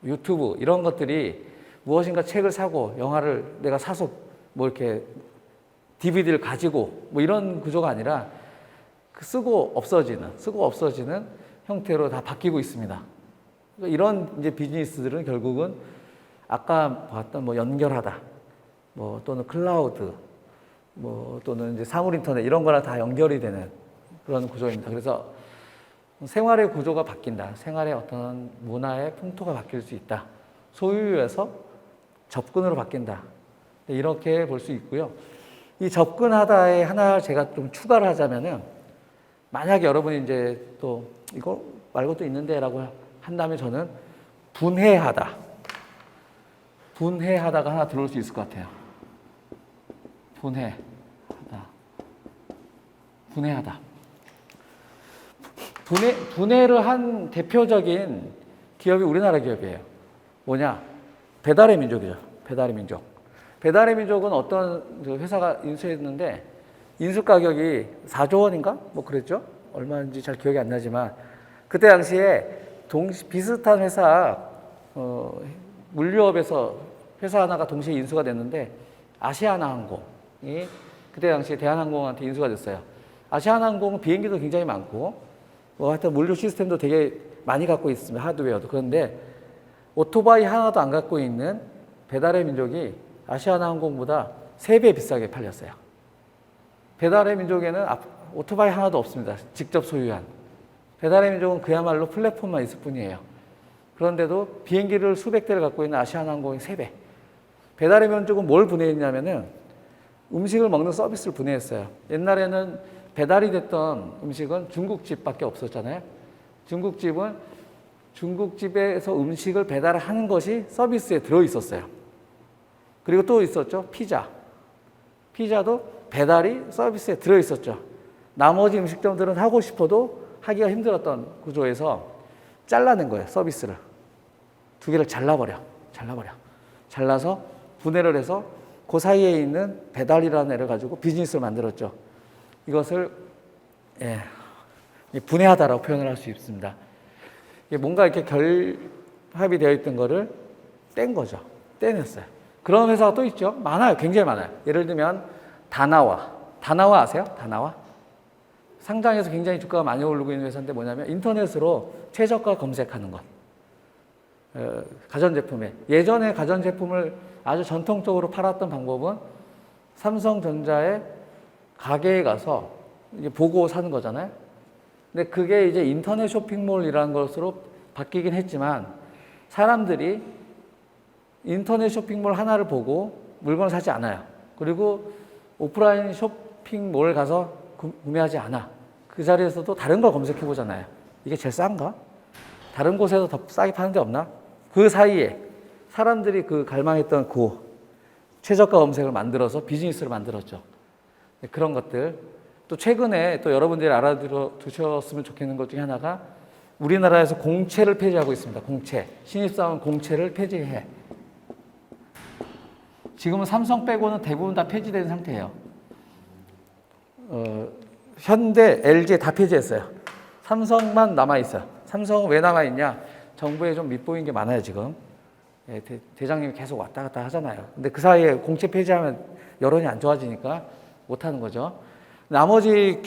유튜브 이런 것들이 무엇인가 책을 사고 영화를 내가 사서 뭐 이렇게 DVD를 가지고 뭐 이런 구조가 아니라 쓰고 없어지는 형태로 다 바뀌고 있습니다. 그러니까 이런 이제 비즈니스들은 결국은 아까 봤던 뭐 연결하다, 뭐 또는 클라우드, 뭐 또는 이제 사물 인터넷 이런 거랑 다 연결이 되는 그런 구조입니다. 그래서 생활의 구조가 바뀐다. 생활의 어떤 문화의 풍토가 바뀔 수 있다. 소유에서 접근으로 바뀐다. 이렇게 볼 수 있고요. 이 접근하다에 하나 제가 좀 추가를 하자면은 만약에 여러분이 이제 또 이거 말고 또 있는데라고 한다면 저는 분해하다가 하나 들어올 수 있을 것 같아요. 분해하다. 분해를 한 대표적인 기업이 우리나라 기업이에요. 뭐냐? 배달의 민족이죠. 배달의 민족. 배달의 민족은 어떤 회사가 인수했는데 인수 가격이 4조 원인가? 뭐 그랬죠? 얼마인지 잘 기억이 안 나지만 그때 당시에 비슷한 회사 물류업에서 회사 하나가 동시에 인수가 됐는데 아시아나항공이 그때 당시에 대한항공한테 인수가 됐어요. 아시아나항공은 비행기도 굉장히 많고 뭐 하여튼 물류 시스템도 되게 많이 갖고 있습니다. 하드웨어도. 그런데 오토바이 하나도 안 갖고 있는 배달의 민족이 아시아나항공보다 3배 비싸게 팔렸어요. 배달의 민족에는 오토바이 하나도 없습니다. 직접 소유한. 배달의 민족은 그야말로 플랫폼만 있을 뿐이에요. 그런데도 비행기를 수백 대를 갖고 있는 아시아나항공이 3배. 배달의 민족은 뭘 분해했냐면은 음식을 먹는 서비스를 분해했어요. 옛날에는 배달이 됐던 음식은 중국집밖에 없었잖아요. 중국집에서 음식을 배달하는 것이 서비스에 들어있었어요. 그리고 또 있었죠. 피자도 배달이 서비스에 들어있었죠. 나머지 음식점들은 하고 싶어도 하기가 힘들었던 구조에서 잘라낸 거예요. 서비스를. 두 개를 잘라서 분해를 해서 그 사이에 있는 배달이라는 애를 가지고 비즈니스를 만들었죠. 이것을 분해하다라고 표현을 할 수 있습니다. 뭔가 이렇게 결합이 되어 있던 거를 뗀 거죠. 떼냈어요. 그런 회사가 또 있죠. 많아요. 굉장히 많아요. 예를 들면 다나와 아세요? 다나와? 상장해서 굉장히 주가가 많이 오르고 있는 회사인데 뭐냐면 인터넷으로 최저가 검색하는 것. 가전제품에. 예전에 가전제품을 아주 전통적으로 팔았던 방법은 삼성전자의 가게에 가서 이제 보고 사는 거잖아요. 근데 그게 이제 인터넷 쇼핑몰이라는 것으로 바뀌긴 했지만 사람들이 인터넷 쇼핑몰 하나를 보고 물건을 사지 않아요. 그리고 오프라인 쇼핑몰 가서 구매하지 않아. 그 자리에서도 다른 걸 검색해 보잖아요. 이게 제일 싼가? 다른 곳에서 더 싸게 파는 데 없나? 그 사이에 사람들이 그 갈망했던 그 최저가 검색을 만들어서 비즈니스를 만들었죠. 그런 것들. 또 최근에 또 여러분들이 알아두셨으면 좋겠는 것 중에 하나가 우리나라에서 공채를 폐지하고 있습니다. 공채. 신입사원 공채를 폐지해. 지금은 삼성 빼고는 대부분 다 폐지된 상태예요. 현대, LG 다 폐지했어요. 삼성만 남아있어요. 삼성은 왜 남아있냐? 정부에 좀 밑보인 게 많아요, 지금. 대장님이 계속 왔다 갔다 하잖아요. 근데 그 사이에 공채 폐지하면 여론이 안 좋아지니까 못하는 거죠. 나머지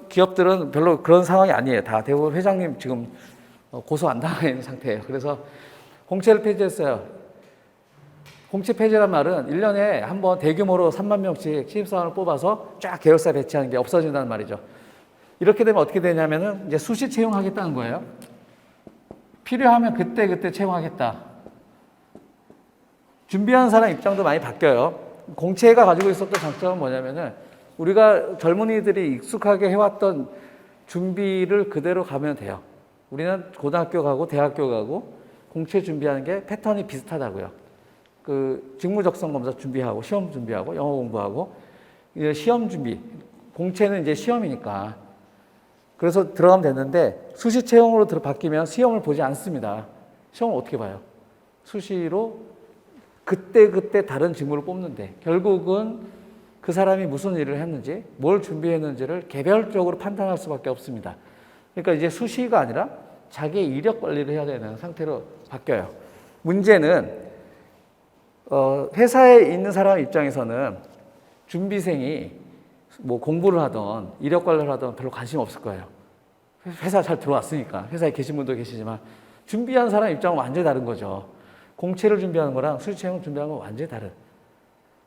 기업들은 별로 그런 상황이 아니에요. 다 대부분 회장님 지금 고소 안 당하고 있는 상태예요. 그래서 공채를 폐지했어요. 공채 폐지란 말은 1년에 한 번 대규모로 3만 명씩 신입사원을 뽑아서 쫙 계열사 배치하는 게 없어진다는 말이죠. 이렇게 되면 어떻게 되냐면은 이제 수시 채용하겠다는 거예요. 필요하면 그때 채용하겠다. 준비하는 사람 입장도 많이 바뀌어요. 공채가 가지고 있었던 장점은 뭐냐면은 우리가 젊은이들이 익숙하게 해왔던 준비를 그대로 가면 돼요. 우리는 고등학교 가고 대학교 가고 공채 준비하는 게 패턴이 비슷하다고요. 그 직무적성 검사 준비하고 시험 준비하고 영어 공부하고 이제 시험 준비. 공채는 이제 시험이니까. 그래서 들어가면 됐는데 수시 채용으로 바뀌면 시험을 보지 않습니다. 시험을 어떻게 봐요? 수시로 그때 다른 직무를 뽑는데 결국은 그 사람이 무슨 일을 했는지 뭘 준비했는지를 개별적으로 판단할 수밖에 없습니다. 그러니까 이제 수시가 아니라 자기의 이력 관리를 해야 되는 상태로 바뀌어요. 문제는 회사에 있는 사람 입장에서는 준비생이 뭐 공부를 하던 이력 관리를 하던 별로 관심 없을 거예요. 회사 잘 들어왔으니까. 회사에 계신 분도 계시지만 준비한 사람 입장은 완전히 다른 거죠. 공채를 준비하는 거랑 수시채용 준비하는 건 완전히 다른.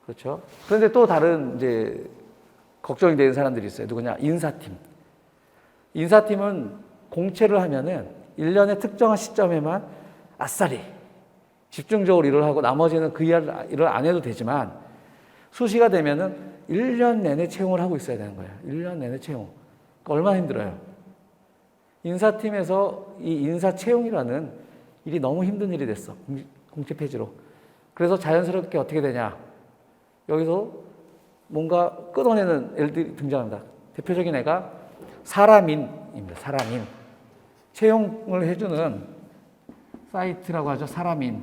그렇죠? 그런데 또 다른 이제 걱정이 되는 사람들이 있어요. 누구냐? 인사팀. 인사팀은 공채를 하면은 1년의 특정한 시점에만 아싸리 집중적으로 일을 하고 나머지는 그 일을 안 해도 되지만 수시가 되면은 1년 내내 채용을 하고 있어야 되는 거예요. 1년 내내 채용. 그러니까 얼마나 힘들어요. 인사팀에서 이 인사 채용이라는 일이 너무 힘든 일이 됐어. 공채 폐지로. 그래서 자연스럽게 어떻게 되냐. 여기서 뭔가 끌어내는 애들이 등장합니다. 대표적인 애가 사람인입니다. 사람인. 채용을 해주는 사이트라고 하죠. 사람인.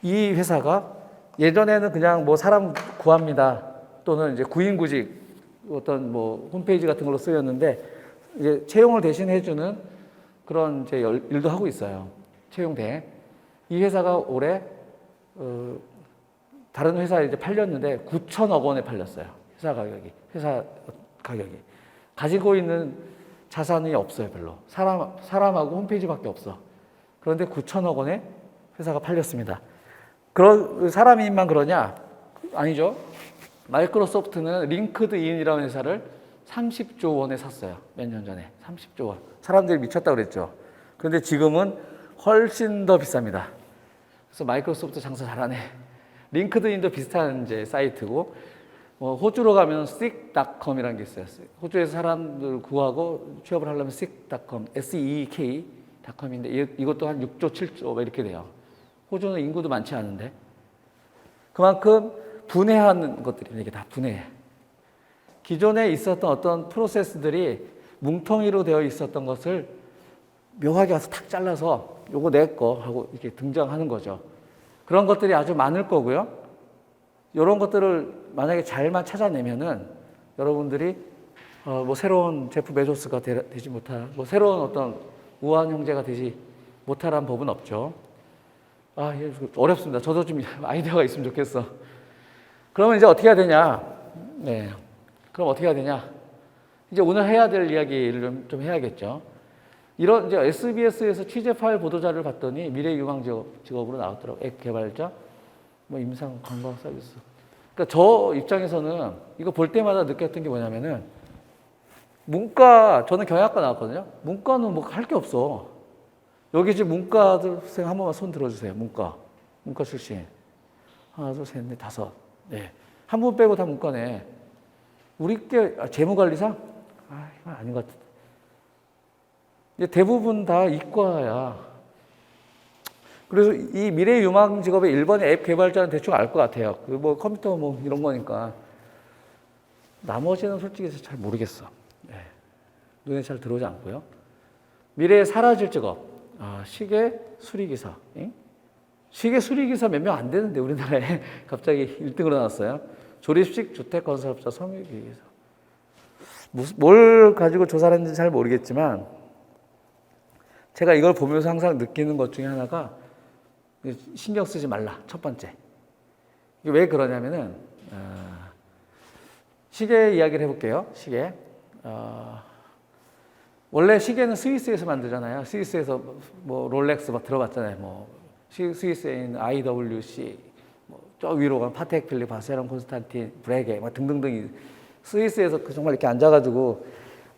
이 회사가 예전에는 그냥 뭐 사람 구합니다. 또는 이제 구인구직 어떤 뭐 홈페이지 같은 걸로 쓰였는데 이제 채용을 대신 해주는 그런 이제 일도 하고 있어요. 채용대. 이 회사가 올해 다른 회사에 이제 팔렸는데 9천억 원에 팔렸어요. 회사 가격이. 가지고 있는 자산이 없어요, 별로. 사람하고 홈페이지밖에 없어. 그런데 9천억 원에 회사가 팔렸습니다. 그런 사람인만 그러냐? 아니죠. 마이크로소프트는 링크드인이라는 회사를 30조 원에 샀어요. 몇 년 전에. 30조 원. 사람들이 미쳤다고 그랬죠. 그런데 지금은 훨씬 더 비쌉니다. 그래서 마이크로소프트 장사 잘하네. 링크드인도 비슷한 이제 사이트고, 호주로 가면 seek.com이라는 게 있어요. 호주에서 사람들 구하고 취업을 하려면 seek.com, seek.com인데 이것도 한 6조, 7조 이렇게 돼요. 호주는 인구도 많지 않은데 그만큼 분해하는 것들이 이게 다 분해해. 기존에 있었던 어떤 프로세스들이 뭉텅이로 되어 있었던 것을 묘하게 와서 탁 잘라서 요거 내 거 하고 이렇게 등장하는 거죠. 그런 것들이 아주 많을 거고요. 이런 것들을 만약에 잘만 찾아내면은 여러분들이 뭐 새로운 제프 베조스가 되지 못할, 뭐 새로운 어떤 우한 형제가 되지 못하라는 법은 없죠. 아, 예, 어렵습니다. 저도 좀 아이디어가 있으면 좋겠어. 그러면 이제 어떻게 해야 되냐? 네. 그럼 어떻게 해야 되냐? 이제 오늘 해야 될 이야기를 좀 해야겠죠. 이런 이제 SBS에서 취재 파일 보도자를 봤더니 미래 유망 직업으로 나왔더라고요. 앱 개발자, 뭐 임상 관광 서비스. 그러니까 저 입장에서는 이거 볼 때마다 느꼈던 게 뭐냐면은 문과, 저는 경영학과 나왔거든요. 문과는 뭐 할 게 없어. 여기 지금 문과생 한 번만 손 들어주세요. 문과 출신. 하나, 둘, 셋, 넷, 다섯. 네. 한 분 빼고 다 문과네. 우리 게 재무관리사? 아, 이건 아닌 것 같은데. 이제 대부분 다 이과야. 그래서 이 미래 유망 직업의 1번의 앱 개발자는 대충 알 것 같아요. 뭐 컴퓨터 뭐 이런 거니까. 나머지는 솔직히 잘 모르겠어. 네. 눈에 잘 들어오지 않고요. 미래에 사라질 직업. 아, 시계 수리기사. 응? 시계 수리기사 몇 명 안 되는데 우리나라에 갑자기 1등으로 나왔어요. 조립식 주택 건설업자 섬유기기사. 뭘 가지고 조사를 했는지 잘 모르겠지만 제가 이걸 보면서 항상 느끼는 것 중에 하나가 신경 쓰지 말라. 첫 번째. 이게 왜 그러냐면은 시계 이야기를 해볼게요. 시계. 원래 시계는 스위스에서 만들잖아요. 스위스에서 뭐 롤렉스 막 들어봤잖아요. 뭐 스위스에 있는 IWC, 뭐 저 위로 가면 파텍 필립, 바세론, 콘스탄틴, 브레게, 막 등등등이 스위스에서 정말 이렇게 앉아가지고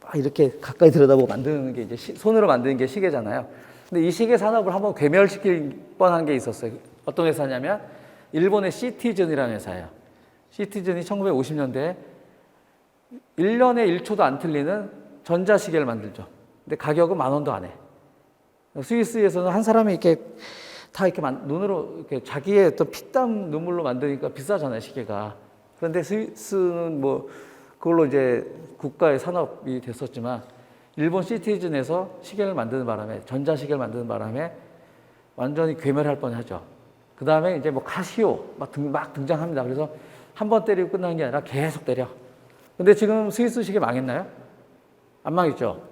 막 이렇게 가까이 들여다보고 만드는 게 이제 손으로 만드는 게 시계잖아요. 근데 이 시계 산업을 한번 괴멸시킬 뻔한 게 있었어요. 어떤 회사냐면 일본의 시티즌이라는 회사예요. 시티즌이 1950년대에 1년에 1초도 안 틀리는 전자시계를 만들죠. 근데 가격은 10,000원도 안 해. 스위스에서는 한 사람이 이렇게 다 이렇게 눈으로 이렇게 자기의 어떤 피땀 눈물로 만드니까 비싸잖아요, 시계가. 그런데 스위스는 뭐 그걸로 이제 국가의 산업이 됐었지만 일본 시티즌에서 시계를 만드는 바람에, 전자시계를 만드는 바람에 완전히 괴멸할 뻔하죠. 그 다음에 이제 뭐 카시오 막 등장합니다. 그래서 한 번 때리고 끝나는 게 아니라 계속 때려. 근데 지금 스위스 시계 망했나요? 안 망했죠.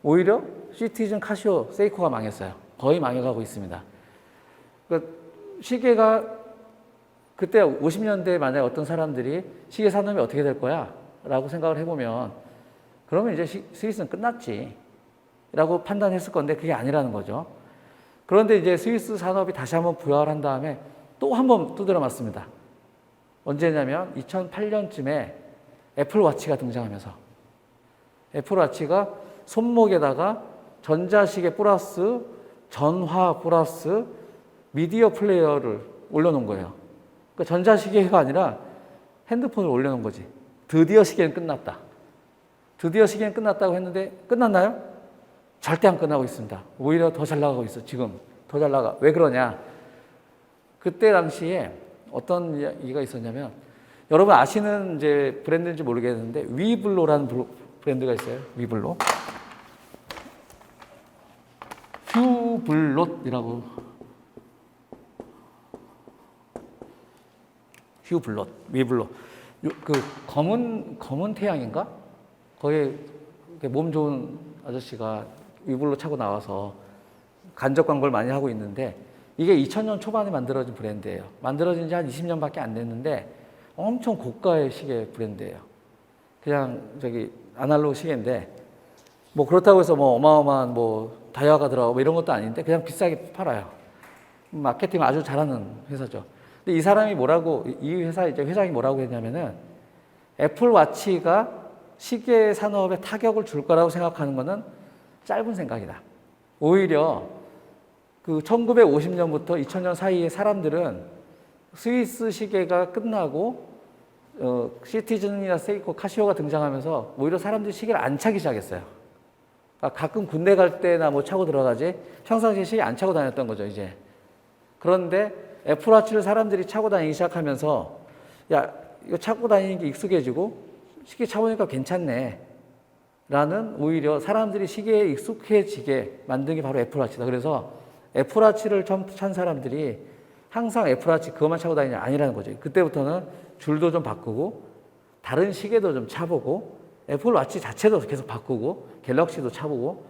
오히려 시티즌, 카시오, 세이코가 망했어요. 거의 망해가고 있습니다. 그러니까 시계가 그때 50년대에 만약에 어떤 사람들이 시계 산업이 어떻게 될 거야? 라고 생각을 해보면 그러면 이제 스위스는 끝났지 라고 판단했을 건데 그게 아니라는 거죠. 그런데 이제 스위스 산업이 다시 한번 부활한 다음에 또 한 번 두드려 맞습니다. 언제냐면 2008년쯤에 애플워치가 등장하면서 애플워치가 손목에다가 전자시계 플러스 전화 플러스 미디어 플레이어를 올려놓은 거예요. 그러니까 전자시계가 아니라 핸드폰을 올려놓은 거지. 드디어 시계는 끝났다. 드디어 시계는 끝났다고 했는데 끝났나요? 절대 안 끝나고 있습니다. 오히려 더 잘 나가고 있어. 지금 더 잘 나가. 왜 그러냐? 그때 당시에 어떤 이야기가 있었냐면 여러분 아시는 이제 브랜드인지 모르겠는데 위블로라는 브랜드가 있어요. 위블로. 휴블롯이라고. 휴블롯, 위블로. 그 검은 태양인가? 거기에 몸 좋은 아저씨가 위블로 차고 나와서 간접 광고를 많이 하고 있는데 이게 2000년 초반에 만들어진 브랜드예요. 만들어진 지 한 20년밖에 안 됐는데 엄청 고가의 시계 브랜드예요. 그냥 저기 아날로그 시계인데 뭐 그렇다고 해서 뭐 어마어마한 뭐 다이아가 들어가고 뭐 이런 것도 아닌데 그냥 비싸게 팔아요. 마케팅을 아주 잘하는 회사죠. 근데 이 사람이 뭐라고 이 회사 이제 회장이 뭐라고 했냐면은 애플워치가 시계 산업에 타격을 줄 거라고 생각하는 거는 짧은 생각이다. 오히려 그 1950년부터 2000년 사이에 사람들은 스위스 시계가 끝나고 시티즌이나 세이코, 카시오가 등장하면서 오히려 사람들이 시계를 안 차기 시작했어요. 그러니까 가끔 군대 갈 때나 뭐 차고 들어가지 평상시에 시계 안 차고 다녔던 거죠, 이제. 그런데 애플워치를 사람들이 차고 다니기 시작하면서 야, 이거 차고 다니는 게 익숙해지고 시계 차보니까 괜찮네. 라는 오히려 사람들이 시계에 익숙해지게 만든 게 바로 애플워치다. 그래서 애플워치를 처음 찬 사람들이 항상 애플워치 그것만 차고 다니냐 아니라는 거죠. 그때부터는 줄도 좀 바꾸고 다른 시계도 좀 차보고 애플워치 자체도 계속 바꾸고 갤럭시도 차보고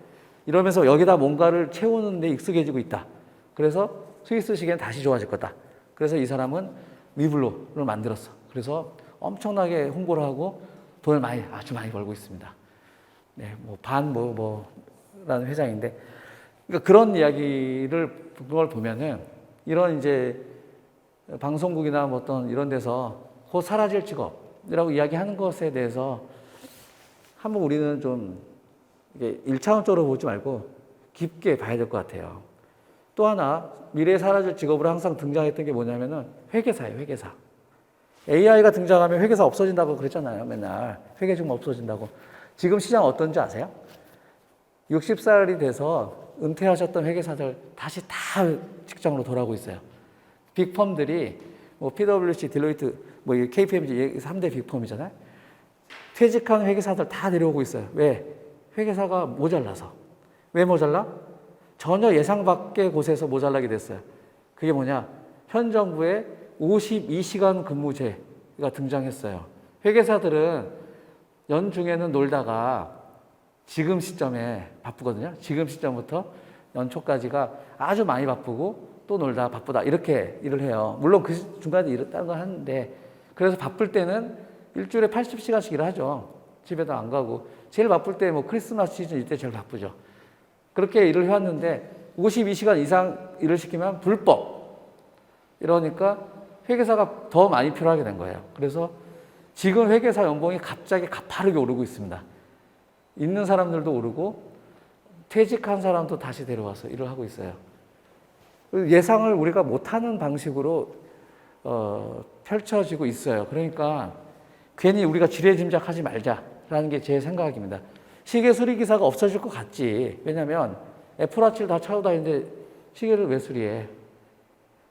이러면서 여기다 뭔가를 채우는 데 익숙해지고 있다. 그래서 스위스 시계는 다시 좋아질 거다. 그래서 이 사람은 위블로를 만들었어. 그래서 엄청나게 홍보를 하고 돈을 아주 많이 벌고 있습니다. 네, 라는 회장인데, 그러니까 그런 이야기를 그걸 보면은 이런 이제 방송국이나 뭐 어떤 이런 데서 곧 사라질 직업이라고 이야기하는 것에 대해서 한번 우리는 좀 이게 1차원적으로 보지 말고 깊게 봐야 될 것 같아요. 또 하나 미래에 사라질 직업으로 항상 등장했던 게 뭐냐면은 회계사예요, 회계사. AI가 등장하면 회계사 없어진다고 그랬잖아요, 맨날. 회계 좀 없어진다고. 지금 시장 어떤지 아세요? 60살이 돼서 은퇴하셨던 회계사들 다시 다 직장으로 돌아오고 있어요. 빅펌들이 뭐 PwC, 딜로이트, 뭐 KPMG 3대 빅펌이잖아요. 퇴직한 회계사들 다 내려오고 있어요. 왜? 회계사가 모자라서. 왜 모자라? 전혀 예상 밖의 곳에서 모자라게 됐어요. 그게 뭐냐? 현 정부의 52시간 근무제가 등장했어요. 회계사들은 연중에는 놀다가 지금 시점에 바쁘거든요. 지금 시점부터 연초까지가 아주 많이 바쁘고 또 놀다 바쁘다 이렇게 일을 해요. 물론 그 중간에 일을 거 하는데 그래서 바쁠 때는 일주일에 80시간씩 일을 하죠. 집에도 안 가고 제일 바쁠 때 뭐 크리스마스 시즌 이때 제일 바쁘죠. 그렇게 일을 해왔는데 52시간 이상 일을 시키면 불법. 이러니까 회계사가 더 많이 필요하게 된 거예요. 그래서 지금 회계사 연봉이 갑자기 가파르게 오르고 있습니다. 있는 사람들도 오르고 퇴직한 사람도 다시 데려와서 일을 하고 있어요. 예상을 우리가 못하는 방식으로 펼쳐지고 있어요. 그러니까 괜히 우리가 지레짐작하지 말자라는 게 제 생각입니다. 시계 수리기사가 없어질 것 같지. 왜냐하면 애플워치를 다 차고 다니는데 시계를 왜 수리해.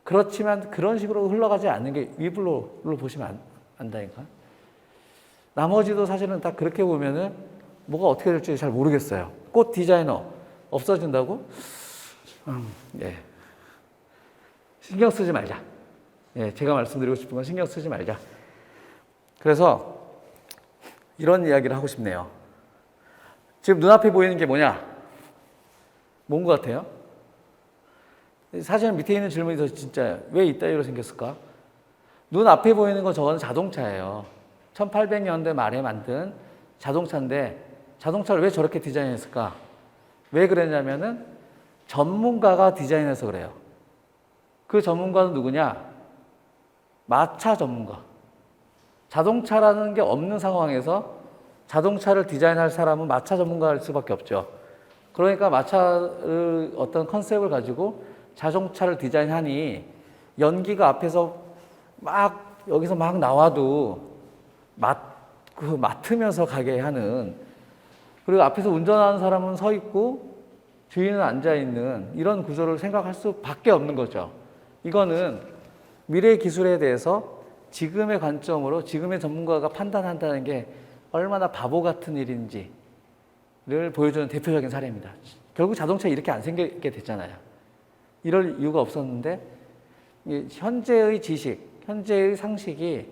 그렇지만 그런 식으로 흘러가지 않는 게 위블로를 보시면 안다니까. 나머지도 사실은 다 그렇게 보면은 뭐가 어떻게 될지 잘 모르겠어요. 꽃 디자이너 없어진다고? 예. 신경 쓰지 말자. 예, 제가 말씀드리고 싶은 건 신경 쓰지 말자. 그래서 이런 이야기를 하고 싶네요. 지금 눈앞에 보이는 게 뭐냐? 뭔 것 같아요? 사실 밑에 있는 질문이 더 진짜 왜 이따위로 생겼을까? 눈 앞에 보이는 건 저거는 자동차예요. 1800년대 말에 만든 자동차인데 자동차를 왜 저렇게 디자인했을까? 왜 그랬냐면은 전문가가 디자인해서 그래요. 그 전문가는 누구냐? 마차 전문가. 자동차라는 게 없는 상황에서 자동차를 디자인할 사람은 마차 전문가일 수밖에 없죠. 그러니까 마차의 어떤 컨셉을 가지고 자동차를 디자인하니 연기가 앞에서 막 여기서 막 나와도 맡으면서 가게 하는, 그리고 앞에서 운전하는 사람은 서 있고 주인은 앉아 있는 이런 구조를 생각할 수밖에 없는 거죠. 이거는 미래 기술에 대해서 지금의 관점으로 지금의 전문가가 판단한다는 게 얼마나 바보 같은 일인지를 보여주는 대표적인 사례입니다. 결국 자동차 이렇게 안 생기게 됐잖아요. 이럴 이유가 없었는데 현재의 지식, 현재의 상식이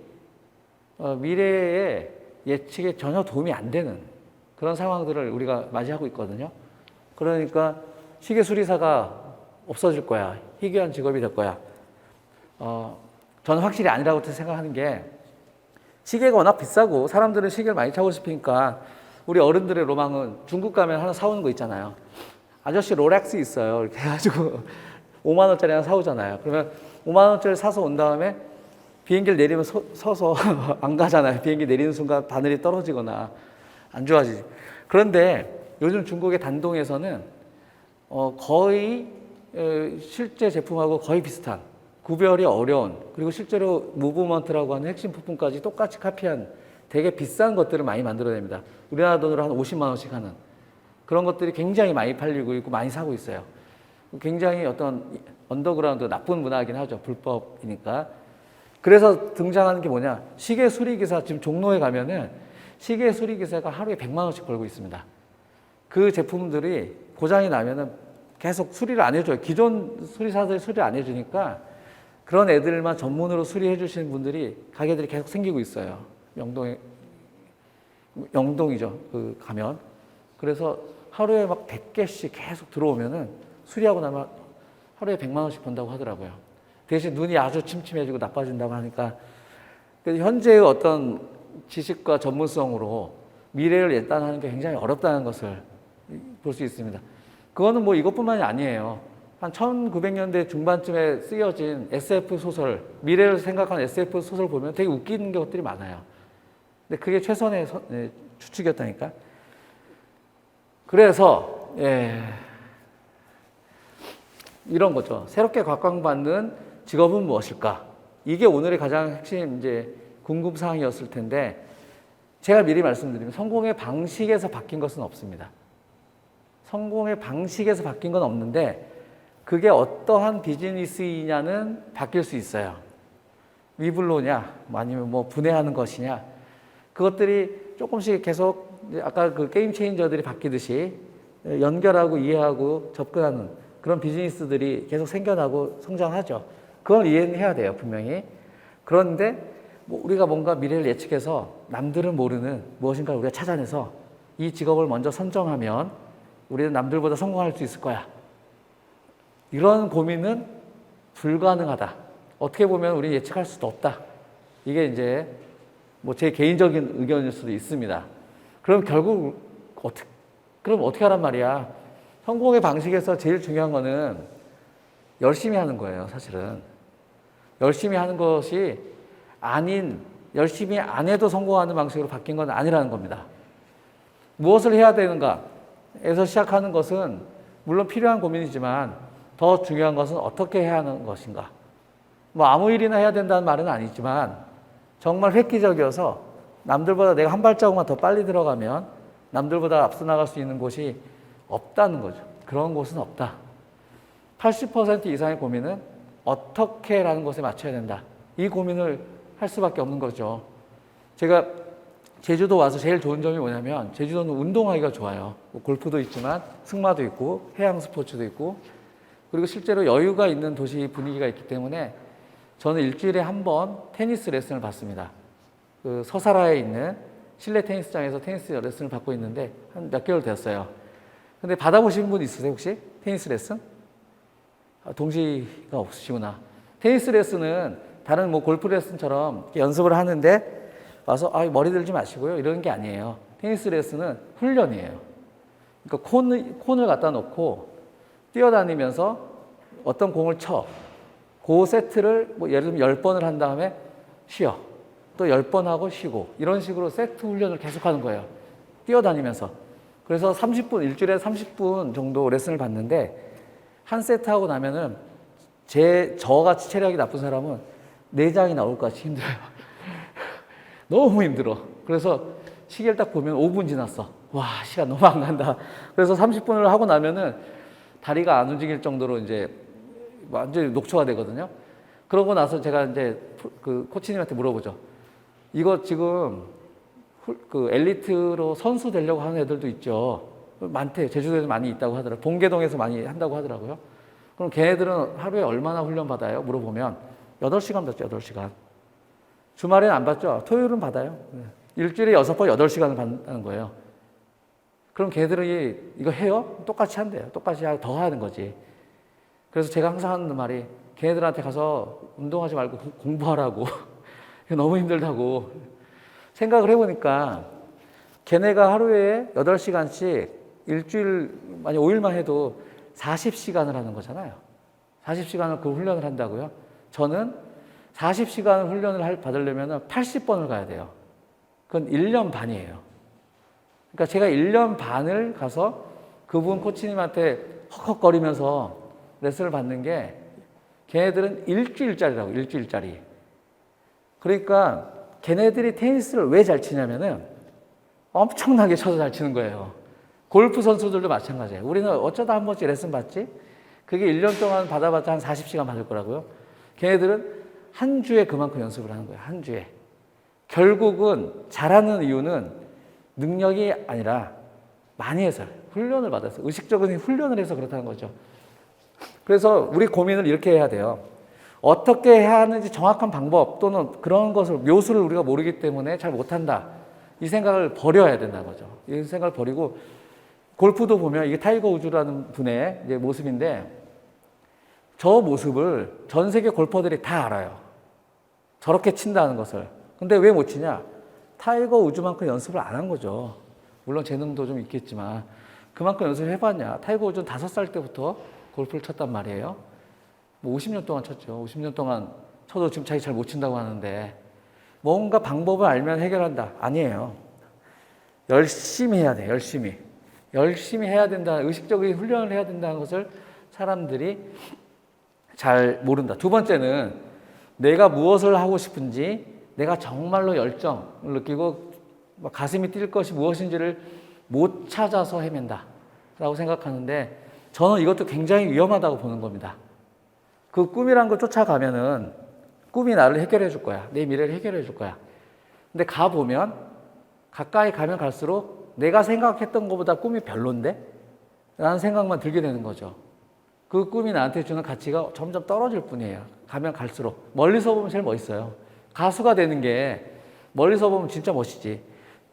미래의 예측에 전혀 도움이 안 되는 그런 상황들을 우리가 맞이하고 있거든요. 그러니까 시계 수리사가 없어질 거야. 희귀한 직업이 될 거야. 저는 확실히 아니라고 생각하는 게, 시계가 워낙 비싸고 사람들은 시계를 많이 차고 싶으니까 우리 어른들의 로망은 중국 가면 하나 사오는 거 있잖아요. 아저씨 롤렉스 있어요. 이렇게 해가지고 5만 원짜리 하나 사오잖아요. 그러면 5만 원짜리 사서 온 다음에 비행기를 내리면 서서 안 가잖아요. 비행기 내리는 순간 바늘이 떨어지거나 안 좋아지지. 그런데 요즘 중국의 단동에서는 거의 실제 제품하고 거의 비슷한, 구별이 어려운, 그리고 실제로 무브먼트라고 하는 핵심 부품까지 똑같이 카피한 되게 비싼 것들을 많이 만들어냅니다. 우리나라 돈으로 한 50만 원씩 하는 그런 것들이 굉장히 많이 팔리고 있고 많이 사고 있어요. 굉장히 어떤 언더그라운드 나쁜 문화이긴 하죠. 불법이니까. 그래서 등장하는 게 뭐냐? 시계 수리기사, 지금 종로에 가면은 시계 수리기사가 하루에 100만 원씩 벌고 있습니다. 그 제품들이 고장이 나면은 계속 수리를 안 해줘요. 기존 수리사들이 수리를 안 해주니까 그런 애들만 전문으로 수리해 주시는 분들이, 가게들이 계속 생기고 있어요. 영동이죠. 그 가면. 그래서 하루에 막 100개씩 계속 들어오면은 수리하고 나면 하루에 100만 원씩 번다고 하더라고요. 대신 눈이 아주 침침해지고 나빠진다고 하니까, 현재의 어떤 지식과 전문성으로 미래를 예단하는 게 굉장히 어렵다는 것을 볼 수 있습니다. 그거는 뭐 이것뿐만이 아니에요. 한 1900년대 중반쯤에 쓰여진 SF 소설, 미래를 생각하는 SF 소설 보면 되게 웃기는 것들이 많아요. 근데 그게 최선의 추측이었다니까. 그래서 이런 거죠. 새롭게 각광받는 직업은 무엇일까? 이게 오늘의 가장 핵심 이제 궁금 사항이었을 텐데, 제가 미리 말씀드리면 성공의 방식에서 바뀐 것은 없습니다. 성공의 방식에서 바뀐 건 없는데 그게 어떠한 비즈니스이냐는 바뀔 수 있어요. 위블로냐, 아니면 뭐 분해하는 것이냐, 그것들이 조금씩 계속 아까 그 게임 체인저들이 바뀌듯이 연결하고 이해하고 접근하는 그런 비즈니스들이 계속 생겨나고 성장하죠. 그걸 이해는 해야 돼요, 분명히. 그런데 뭐 우리가 뭔가 미래를 예측해서 남들은 모르는 무엇인가를 우리가 찾아내서 이 직업을 먼저 선정하면 우리는 남들보다 성공할 수 있을 거야. 이런 고민은 불가능하다. 어떻게 보면 우리는 예측할 수도 없다. 이게 이제 뭐 제 개인적인 의견일 수도 있습니다. 그럼 결국 그럼 어떻게 하란 말이야? 성공의 방식에서 제일 중요한 거는 열심히 하는 거예요, 사실은. 열심히 하는 것이 아닌, 열심히 안 해도 성공하는 방식으로 바뀐 건 아니라는 겁니다. 무엇을 해야 되는가에서 시작하는 것은 물론 필요한 고민이지만 더 중요한 것은 어떻게 해야 하는 것인가. 뭐 아무 일이나 해야 된다는 말은 아니지만 정말 획기적이어서 남들보다 내가 한 발자국만 더 빨리 들어가면 남들보다 앞서 나갈 수 있는 곳이 없다는 거죠. 그런 곳은 없다. 80% 이상의 고민은 어떻게라는 것에 맞춰야 된다. 이 고민을 할 수밖에 없는 거죠. 제가 제주도 와서 제일 좋은 점이 뭐냐면 제주도는 운동하기가 좋아요. 골프도 있지만 승마도 있고 해양 스포츠도 있고, 그리고 실제로 여유가 있는 도시 분위기가 있기 때문에 저는 일주일에 한 번 테니스 레슨을 받습니다. 그 서사라에 있는 실내 테니스장에서 테니스 레슨을 받고 있는데 한 몇 개월 됐어요. 근데 받아보신 분 있으세요, 혹시? 테니스 레슨? 동시가 없으시구나. 테니스 레슨은 다른 뭐 골프 레슨처럼 연습을 하는데 와서 머리 들지 마시고요. 이런 게 아니에요. 테니스 레슨은 훈련이에요. 그러니까 콘을 갖다 놓고 뛰어다니면서 어떤 공을 쳐. 그 세트를 뭐 예를 들면 10번을 한 다음에 쉬어. 또 10번 하고 쉬고. 이런 식으로 세트 훈련을 계속하는 거예요. 뛰어다니면서. 그래서 30분, 일주일에 30분 정도 레슨을 받는데 한 세트 하고 나면은 저같이 체력이 나쁜 사람은 내장이 나올 것 같이 힘들어요. 너무 힘들어. 그래서 시계를 딱 보면 5분 지났어. 와, 시간 너무 안 간다. 그래서 30분을 하고 나면은 다리가 안 움직일 정도로 이제 완전히 녹초가 되거든요. 그러고 나서 제가 이제 그 코치님한테 물어보죠. 이거 지금 그 엘리트로 선수 되려고 하는 애들도 있죠. 많대요. 제주도에도 많이 있다고 하더라고요. 봉계동에서 많이 한다고 하더라고요. 그럼 걔네들은 하루에 얼마나 훈련 받아요? 물어보면 8시간 받죠. 8시간. 주말에는 안 받죠. 토요일은 받아요. 일주일에 6번 8시간을 받는 거예요. 그럼 걔네들이 이거 해요? 똑같이 한대요. 똑같이 더 하는 거지. 그래서 제가 항상 하는 말이 걔네들한테 가서 운동하지 말고 공부하라고. 너무 힘들다고. 생각을 해보니까 걔네가 하루에 8시간씩 일주일, 만약 5일만 해도 40시간을 하는 거잖아요. 40시간을 그 훈련을 한다고요. 저는 40시간 훈련을 받으려면 80번을 가야 돼요. 그건 1년 반이에요. 그러니까 제가 1년 반을 가서 그분 코치님한테 헉헉거리면서 레슨을 받는 게 걔네들은 일주일짜리라고, 일주일짜리. 그러니까 걔네들이 테니스를 왜 잘 치냐면은 엄청나게 쳐서 잘 치는 거예요. 골프 선수들도 마찬가지예요. 우리는 어쩌다 한 번씩 레슨 받지? 그게 1년 동안 받아봤자 한 40시간 받을 거라고요. 걔네들은 한 주에 그만큼 연습을 하는 거예요. 한 주에. 결국은 잘하는 이유는 능력이 아니라 많이 해서 훈련을 받아서 의식적인 훈련을 해서 그렇다는 거죠. 그래서 우리 고민을 이렇게 해야 돼요. 어떻게 해야 하는지 정확한 방법 또는 그런 것을 묘수를 우리가 모르기 때문에 잘 못한다. 이 생각을 버려야 된다는 거죠. 이 생각을 버리고 골프도 보면 이게 타이거 우즈라는 분의 이제 모습인데 저 모습을 전 세계 골퍼들이 다 알아요. 저렇게 친다는 것을. 근데 왜 못 치냐? 타이거 우즈만큼 연습을 안 한 거죠. 물론 재능도 좀 있겠지만 그만큼 연습을 해봤냐? 타이거 우즈는 5살 때부터 골프를 쳤단 말이에요. 뭐 50년 동안 쳤죠. 50년 동안 쳐도 지금 자기 잘 못 친다고 하는데 뭔가 방법을 알면 해결한다. 아니에요. 열심히 해야 돼. 열심히. 열심히 해야 된다. 의식적인 훈련을 해야 된다는 것을 사람들이 잘 모른다. 두 번째는 내가 무엇을 하고 싶은지 내가 정말로 열정을 느끼고 가슴이 뛸 것이 무엇인지를 못 찾아서 헤맨다 라고 생각하는데 저는 이것도 굉장히 위험하다고 보는 겁니다. 그 꿈이란 걸 쫓아가면은 꿈이 나를 해결해 줄 거야. 내 미래를 해결해 줄 거야. 근데 가보면 가까이 가면 갈수록 내가 생각했던 것보다 꿈이 별론데? 라는 생각만 들게 되는 거죠. 그 꿈이 나한테 주는 가치가 점점 떨어질 뿐이에요. 가면 갈수록. 멀리서 보면 제일 멋있어요. 가수가 되는 게 멀리서 보면 진짜 멋있지.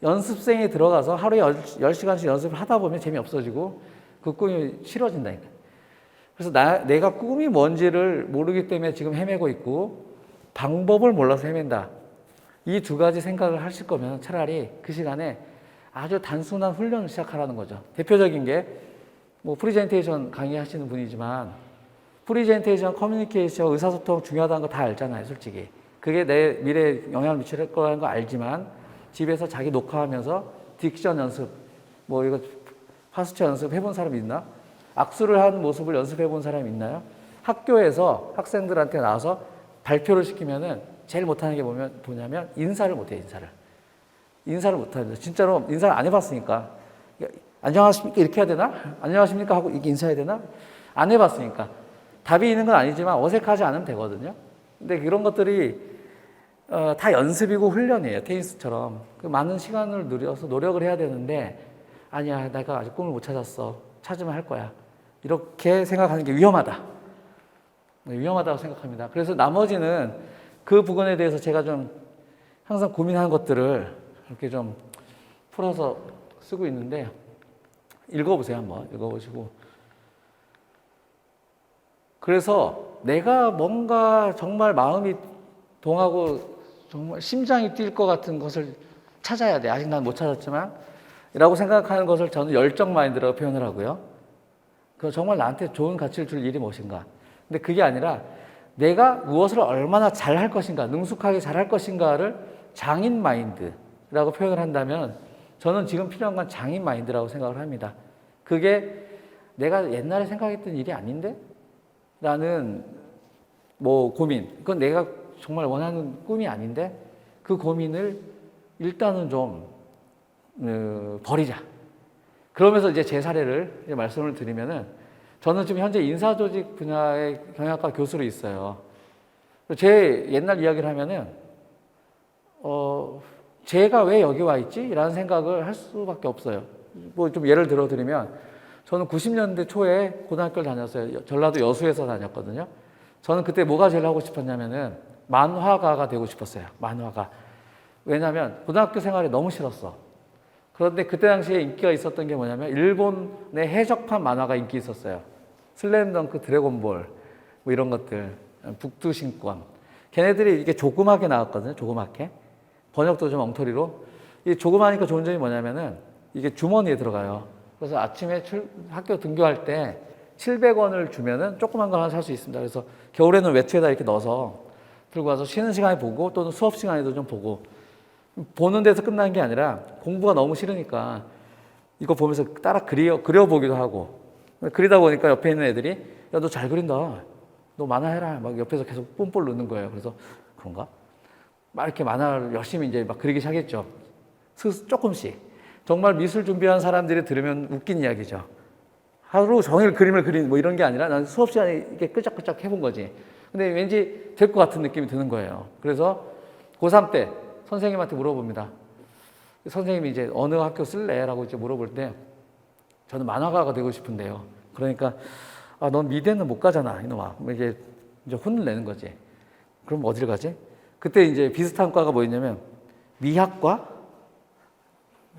연습생이 들어가서 하루에 10시간씩 연습을 하다 보면 재미없어지고 그 꿈이 싫어진다니까. 그래서 내가 꿈이 뭔지를 모르기 때문에 지금 헤매고 있고 방법을 몰라서 헤맨다. 이 두 가지 생각을 하실 거면 차라리 그 시간에 아주 단순한 훈련을 시작하라는 거죠. 대표적인 게 뭐 프리젠테이션 강의하시는 분이지만 프리젠테이션, 커뮤니케이션, 의사소통 중요하다는 거 다 알잖아요, 솔직히. 그게 내 미래에 영향을 미칠 거라는 거 알지만 집에서 자기 녹화하면서 딕션 연습, 뭐 이거 파스처 연습 해본 사람 있나? 악수를 하는 모습을 연습해 본 사람이 있나요? 학교에서 학생들한테 나와서 발표를 시키면은 제일 못하는 게 뭐냐면 인사를 못해요, 인사를. 인사를 못합니다. 진짜로 인사를 안 해봤으니까. 안녕하십니까? 이렇게 해야 되나? 안녕하십니까? 하고 이렇게 인사해야 되나? 안 해봤으니까. 답이 있는 건 아니지만 어색하지 않으면 되거든요. 근데 그런 것들이 다 연습이고 훈련이에요. 테니스처럼. 그 많은 시간을 들여서 노력을 해야 되는데 아니야, 내가 아직 꿈을 못 찾았어. 찾으면 할 거야. 이렇게 생각하는 게 위험하다. 위험하다고 생각합니다. 그래서 나머지는 그 부분에 대해서 제가 좀 항상 고민하는 것들을 이렇게 좀 풀어서 쓰고 있는데 읽어보세요. 한번 읽어보시고 그래서 내가 뭔가 정말 마음이 동하고 정말 심장이 뛸 것 같은 것을 찾아야 돼. 아직 난 못 찾았지만 이라고 생각하는 것을 저는 열정 마인드라고 표현을 하고요. 그 정말 나한테 좋은 가치를 줄 일이 무엇인가. 근데 그게 아니라 내가 무엇을 얼마나 잘할 것인가, 능숙하게 잘할 것인가를 장인 마인드라고 표현을 한다면 저는 지금 필요한 건 장인 마인드라고 생각을 합니다. 그게 내가 옛날에 생각했던 일이 아닌데? 라는 뭐 고민, 그건 내가 정말 원하는 꿈이 아닌데 그 고민을 일단은 좀 버리자. 그러면서 이제 제 사례를 말씀을 드리면은 저는 지금 현재 인사조직 분야의 경영학과 교수로 있어요. 제 옛날 이야기를 하면은 제가 왜 여기 와 있지? 라는 생각을 할 수밖에 없어요. 뭐 좀 예를 들어 드리면 저는 90년대 초에 고등학교를 다녔어요. 전라도 여수에서 다녔거든요. 저는 그때 뭐가 제일 하고 싶었냐면은 만화가가 되고 싶었어요. 만화가. 왜냐하면 고등학교 생활이 너무 싫었어. 그런데 그때 당시에 인기가 있었던 게 뭐냐면 일본의 해적판 만화가 인기 있었어요. 슬램덩크, 드래곤볼 뭐 이런 것들, 북두신권. 걔네들이 이게 조그맣게 나왔거든요. 조그맣게. 번역도 좀 엉터리로. 이 조그마니까 좋은 점이 뭐냐면은 이게 주머니에 들어가요. 그래서 아침에 학교 등교할 때 700원을 주면은 조그만 거 하나 살 수 있습니다. 그래서 겨울에는 외투에다 이렇게 넣어서 들고 와서 쉬는 시간에 보고 또는 수업 시간에도 좀 보고 보는 데서 끝나는 게 아니라 공부가 너무 싫으니까 이거 보면서 따라 그려보기도 하고 그리다 보니까 옆에 있는 애들이 야, 너 잘 그린다. 너 만화 해라. 막 옆에서 계속 뽐뿌 넣는 거예요. 그래서 그런가? 막 이렇게 만화를 열심히 이제 막 그리기 시작했죠. 조금씩. 정말 미술 준비한 사람들이 들으면 웃긴 이야기죠. 하루 종일 그림을 그리는 뭐 이런 게 아니라 난 수업 시간에 이렇게 끄적끄적 해본 거지. 근데 왠지 될 것 같은 느낌이 드는 거예요. 그래서 고3 때 선생님한테 물어봅니다. 선생님이 이제 어느 학교 쓸래? 라고 이제 물어볼 때 저는 만화가가 되고 싶은데요. 그러니까 아, 넌 미대는 못 가잖아, 이놈아. 이제 혼을 내는 거지. 그럼 어디를 가지? 그때 이제 비슷한 과가 뭐였냐면 미학과?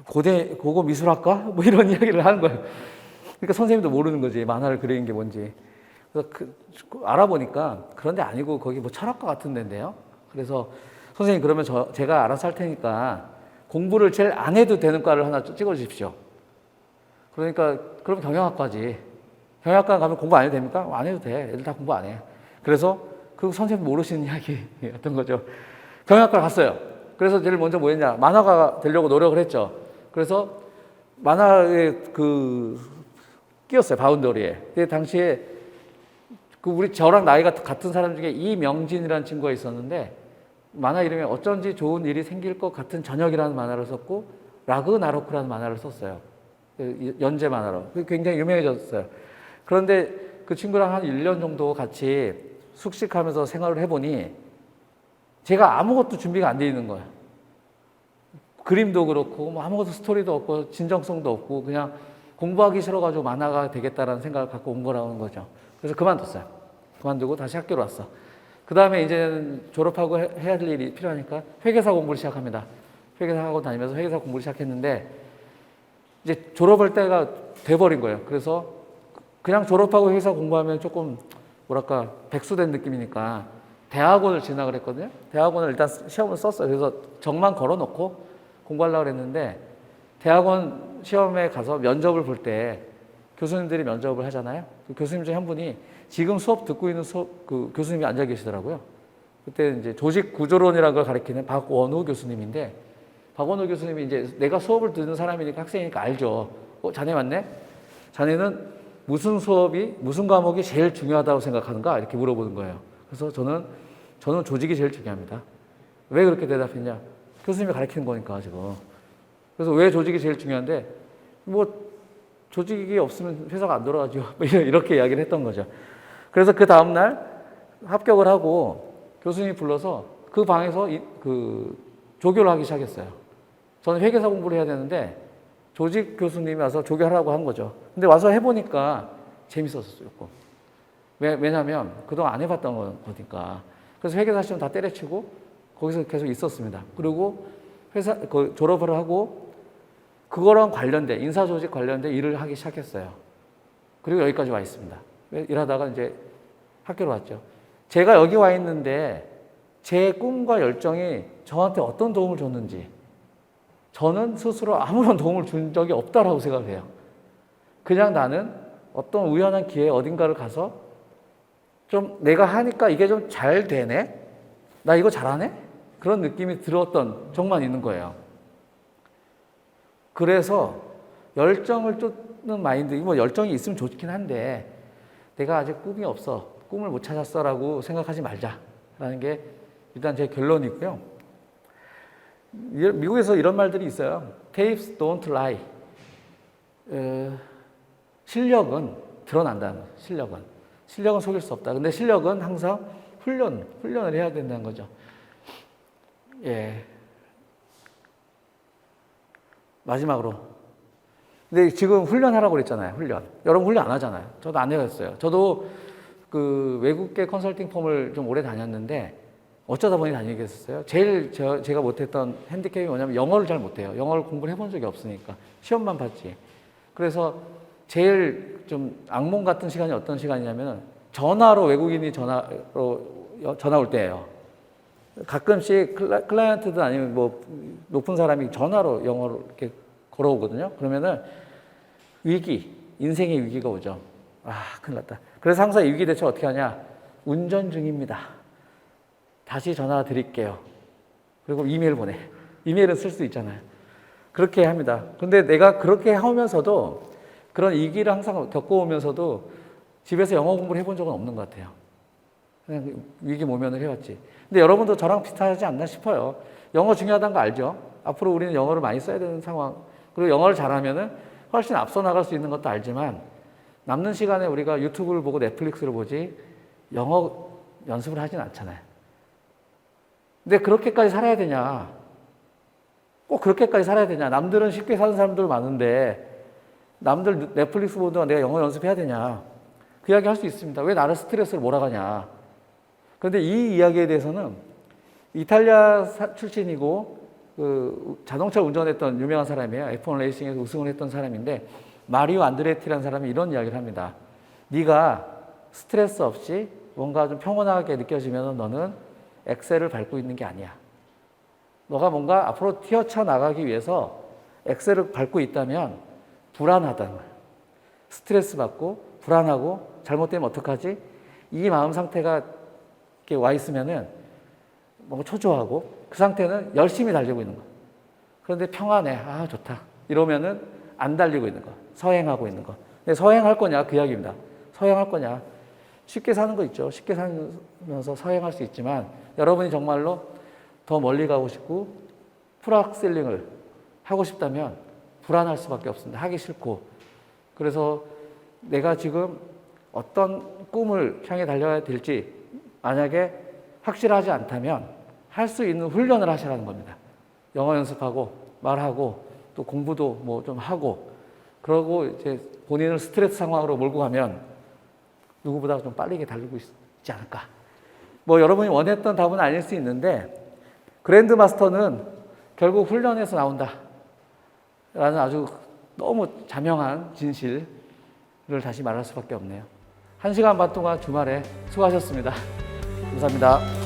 고고 미술학과? 뭐 이런 이야기를 하는 거예요. 그러니까 선생님도 모르는 거지. 만화를 그리는 게 뭔지. 그래서 알아보니까 그런데 아니고 거기 뭐 철학과 같은 데인데요. 그래서 선생님 그러면 제가 알아서 할 테니까 공부를 제일 안 해도 되는 과를 하나 찍어 주십시오. 그러니까 그럼 경영학과지. 경영학과 가면 공부 안 해도 됩니까? 안 해도 돼. 애들 다 공부 안 해. 그래서 그 선생님 모르시는 이야기였던 거죠. 경영학과 갔어요. 그래서 제일 먼저 뭐 했냐. 만화가 되려고 노력을 했죠. 그래서 만화에 끼었어요. 바운더리에. 근데 당시에 저랑 나이가 같은 사람 중에 이명진이라는 친구가 있었는데 만화 이름에 어쩐지 좋은 일이 생길 것 같은 저녁이라는 만화를 썼고 라그나로크라는 만화를 썼어요. 연재 만화로. 굉장히 유명해졌어요. 그런데 그 친구랑 한 1년 정도 같이 숙식하면서 생활을 해보니 제가 아무것도 준비가 안 돼 있는 거예요. 그림도 그렇고 뭐 아무것도 스토리도 없고 진정성도 없고 그냥 공부하기 싫어가지고 만화가 되겠다라는 생각을 갖고 온 거라는 거죠. 그래서 그만뒀어요. 그만두고 다시 학교로 왔어. 그 다음에 이제는 졸업하고 해야 될 일이 필요하니까 회계사 공부를 시작합니다. 회계사 학원 다니면서 회계사 공부를 시작했는데 이제 졸업할 때가 돼버린 거예요. 그래서 그냥 졸업하고 회계사 공부하면 조금 뭐랄까 백수된 느낌이니까 대학원을 진학을 했거든요. 대학원을 일단 시험을 썼어요. 그래서 정만 걸어놓고 공부하려고 했는데 대학원 시험에 가서 면접을 볼 때 교수님들이 면접을 하잖아요. 그 교수님 중 한 분이 지금 수업 듣고 있는 그 교수님이 앉아 계시더라고요. 그때 이제 조직 구조론이라는 걸 가리키는 박원우 교수님인데 박원우 교수님이 이제 내가 수업을 듣는 사람이니까 학생이니까 알죠. 자네 맞네? 자네는 무슨 과목이 제일 중요하다고 생각하는가? 이렇게 물어보는 거예요. 그래서 저는 조직이 제일 중요합니다. 왜 그렇게 대답했냐? 교수님이 가르치는 거니까 지금. 그래서 왜 조직이 제일 중요한데 뭐 조직이 없으면 회사가 안 돌아가죠. 이렇게 이야기를 했던 거죠. 그래서 그 다음날 합격을 하고 교수님이 불러서 그 방에서 조교를 하기 시작했어요. 저는 회계사 공부를 해야 되는데 조직 교수님이 와서 조교하라고 한 거죠. 근데 와서 해보니까 재밌었어요. 왜냐하면 그동안 안 해봤던 거니까. 그래서 회계사 시험 다 때려치고 거기서 계속 있었습니다. 그리고 졸업을 하고 그거랑 관련된 인사조직 관련된 일을 하기 시작했어요. 그리고 여기까지 와 있습니다. 일하다가 이제 학교로 왔죠. 제가 여기 와 있는데 제 꿈과 열정이 저한테 어떤 도움을 줬는지 저는 스스로 아무런 도움을 준 적이 없다라고 생각을 해요. 그냥 나는 어떤 우연한 기회에 어딘가를 가서 좀 내가 하니까 이게 좀 잘 되네? 나 이거 잘하네? 그런 느낌이 들었던 적만 있는 거예요. 그래서 열정을 쫓는 마인드, 뭐 열정이 있으면 좋긴 한데 내가 아직 꿈이 없어, 꿈을 못 찾았어 라고 생각하지 말자라는 게 일단 제 결론이고요. 미국에서 이런 말들이 있어요. Tapes don't lie. 실력은 드러난다는 거예요. 실력은 속일 수 없다. 근데 실력은 항상 훈련을 해야 된다는 거죠. 예. 마지막으로. 근데 지금 훈련하라고 그랬잖아요. 여러분 훈련 안 하잖아요. 저도 안 해봤어요. 저도 그 외국계 컨설팅 펌을 좀 오래 다녔는데 어쩌다 보니 다니게 됐어요. 제일 제가 못했던 핸디캡이 뭐냐면 영어를 잘 못해요. 영어를 공부를 해본 적이 없으니까. 시험만 봤지. 그래서 제일 좀 악몽 같은 시간이 어떤 시간이냐면 전화로 외국인이 전화 올 때예요. 가끔씩 클라이언트도 아니면 뭐 높은 사람이 전화로 영어로 이렇게 걸어오거든요. 그러면은 인생의 위기가 오죠. 아, 큰일 났다. 그래서 항상 이 위기 대처 어떻게 하냐? 운전 중입니다. 다시 전화 드릴게요. 그리고 이메일 보내. 이메일은 쓸 수 있잖아요. 그렇게 합니다. 근데 내가 그렇게 하면서도 그런 위기를 항상 겪어오면서도 집에서 영어 공부를 해본 적은 없는 것 같아요. 그냥 위기 모면을 해왔지. 근데 여러분도 저랑 비슷하지 않나 싶어요. 영어 중요하다는 거 알죠? 앞으로 우리는 영어를 많이 써야 되는 상황. 그리고 영어를 잘하면은 훨씬 앞서 나갈 수 있는 것도 알지만 남는 시간에 우리가 유튜브를 보고 넷플릭스를 보지 영어 연습을 하진 않잖아요. 근데 그렇게까지 살아야 되냐? 꼭 그렇게까지 살아야 되냐? 남들은 쉽게 사는 사람들 많은데 남들 넷플릭스 보다가 내가 영어 연습해야 되냐? 그 이야기 할 수 있습니다. 왜 나를 스트레스를 몰아가냐? 그런데 이 이야기에 대해서는 이탈리아 출신이고 그 자동차 운전했던 유명한 사람이에요. F1 레이싱에서 우승을 했던 사람인데 마리오 안드레티라는 사람이 이런 이야기를 합니다. 네가 스트레스 없이 뭔가 좀 평온하게 느껴지면 너는 엑셀을 밟고 있는 게 아니야. 너가 뭔가 앞으로 뛰어쳐 나가기 위해서 엑셀을 밟고 있다면 불안하다는 거야. 스트레스 받고 불안하고 잘못되면 어떡하지? 이 마음 상태가 이렇게 와 있으면은 뭔가 초조하고 그 상태는 열심히 달리고 있는 거야. 그런데 평안해. 아, 좋다. 이러면은 안 달리고 있는 거야. 서행하고 있는 거. 근데 서행할 거냐? 그 이야기입니다. 서행할 거냐? 쉽게 사는 거 있죠. 쉽게 살면서 서행할 수 있지만 여러분이 정말로 더 멀리 가고 싶고 풀악셀링을 하고 싶다면 불안할 수밖에 없습니다. 하기 싫고. 그래서 내가 지금 어떤 꿈을 향해 달려야 될지 만약에 확실하지 않다면 할 수 있는 훈련을 하시라는 겁니다. 영어 연습하고 말하고 또 공부도 뭐 좀 하고 그러고 이제 본인을 스트레스 상황으로 몰고 가면 누구보다 좀 빠르게 달리고 있지 않을까. 뭐 여러분이 원했던 답은 아닐 수 있는데 그랜드 마스터는 결국 훈련에서 나온다 라는 아주 너무 자명한 진실을 다시 말할 수밖에 없네요. 1시간 반 동안 주말에 수고하셨습니다. 감사합니다.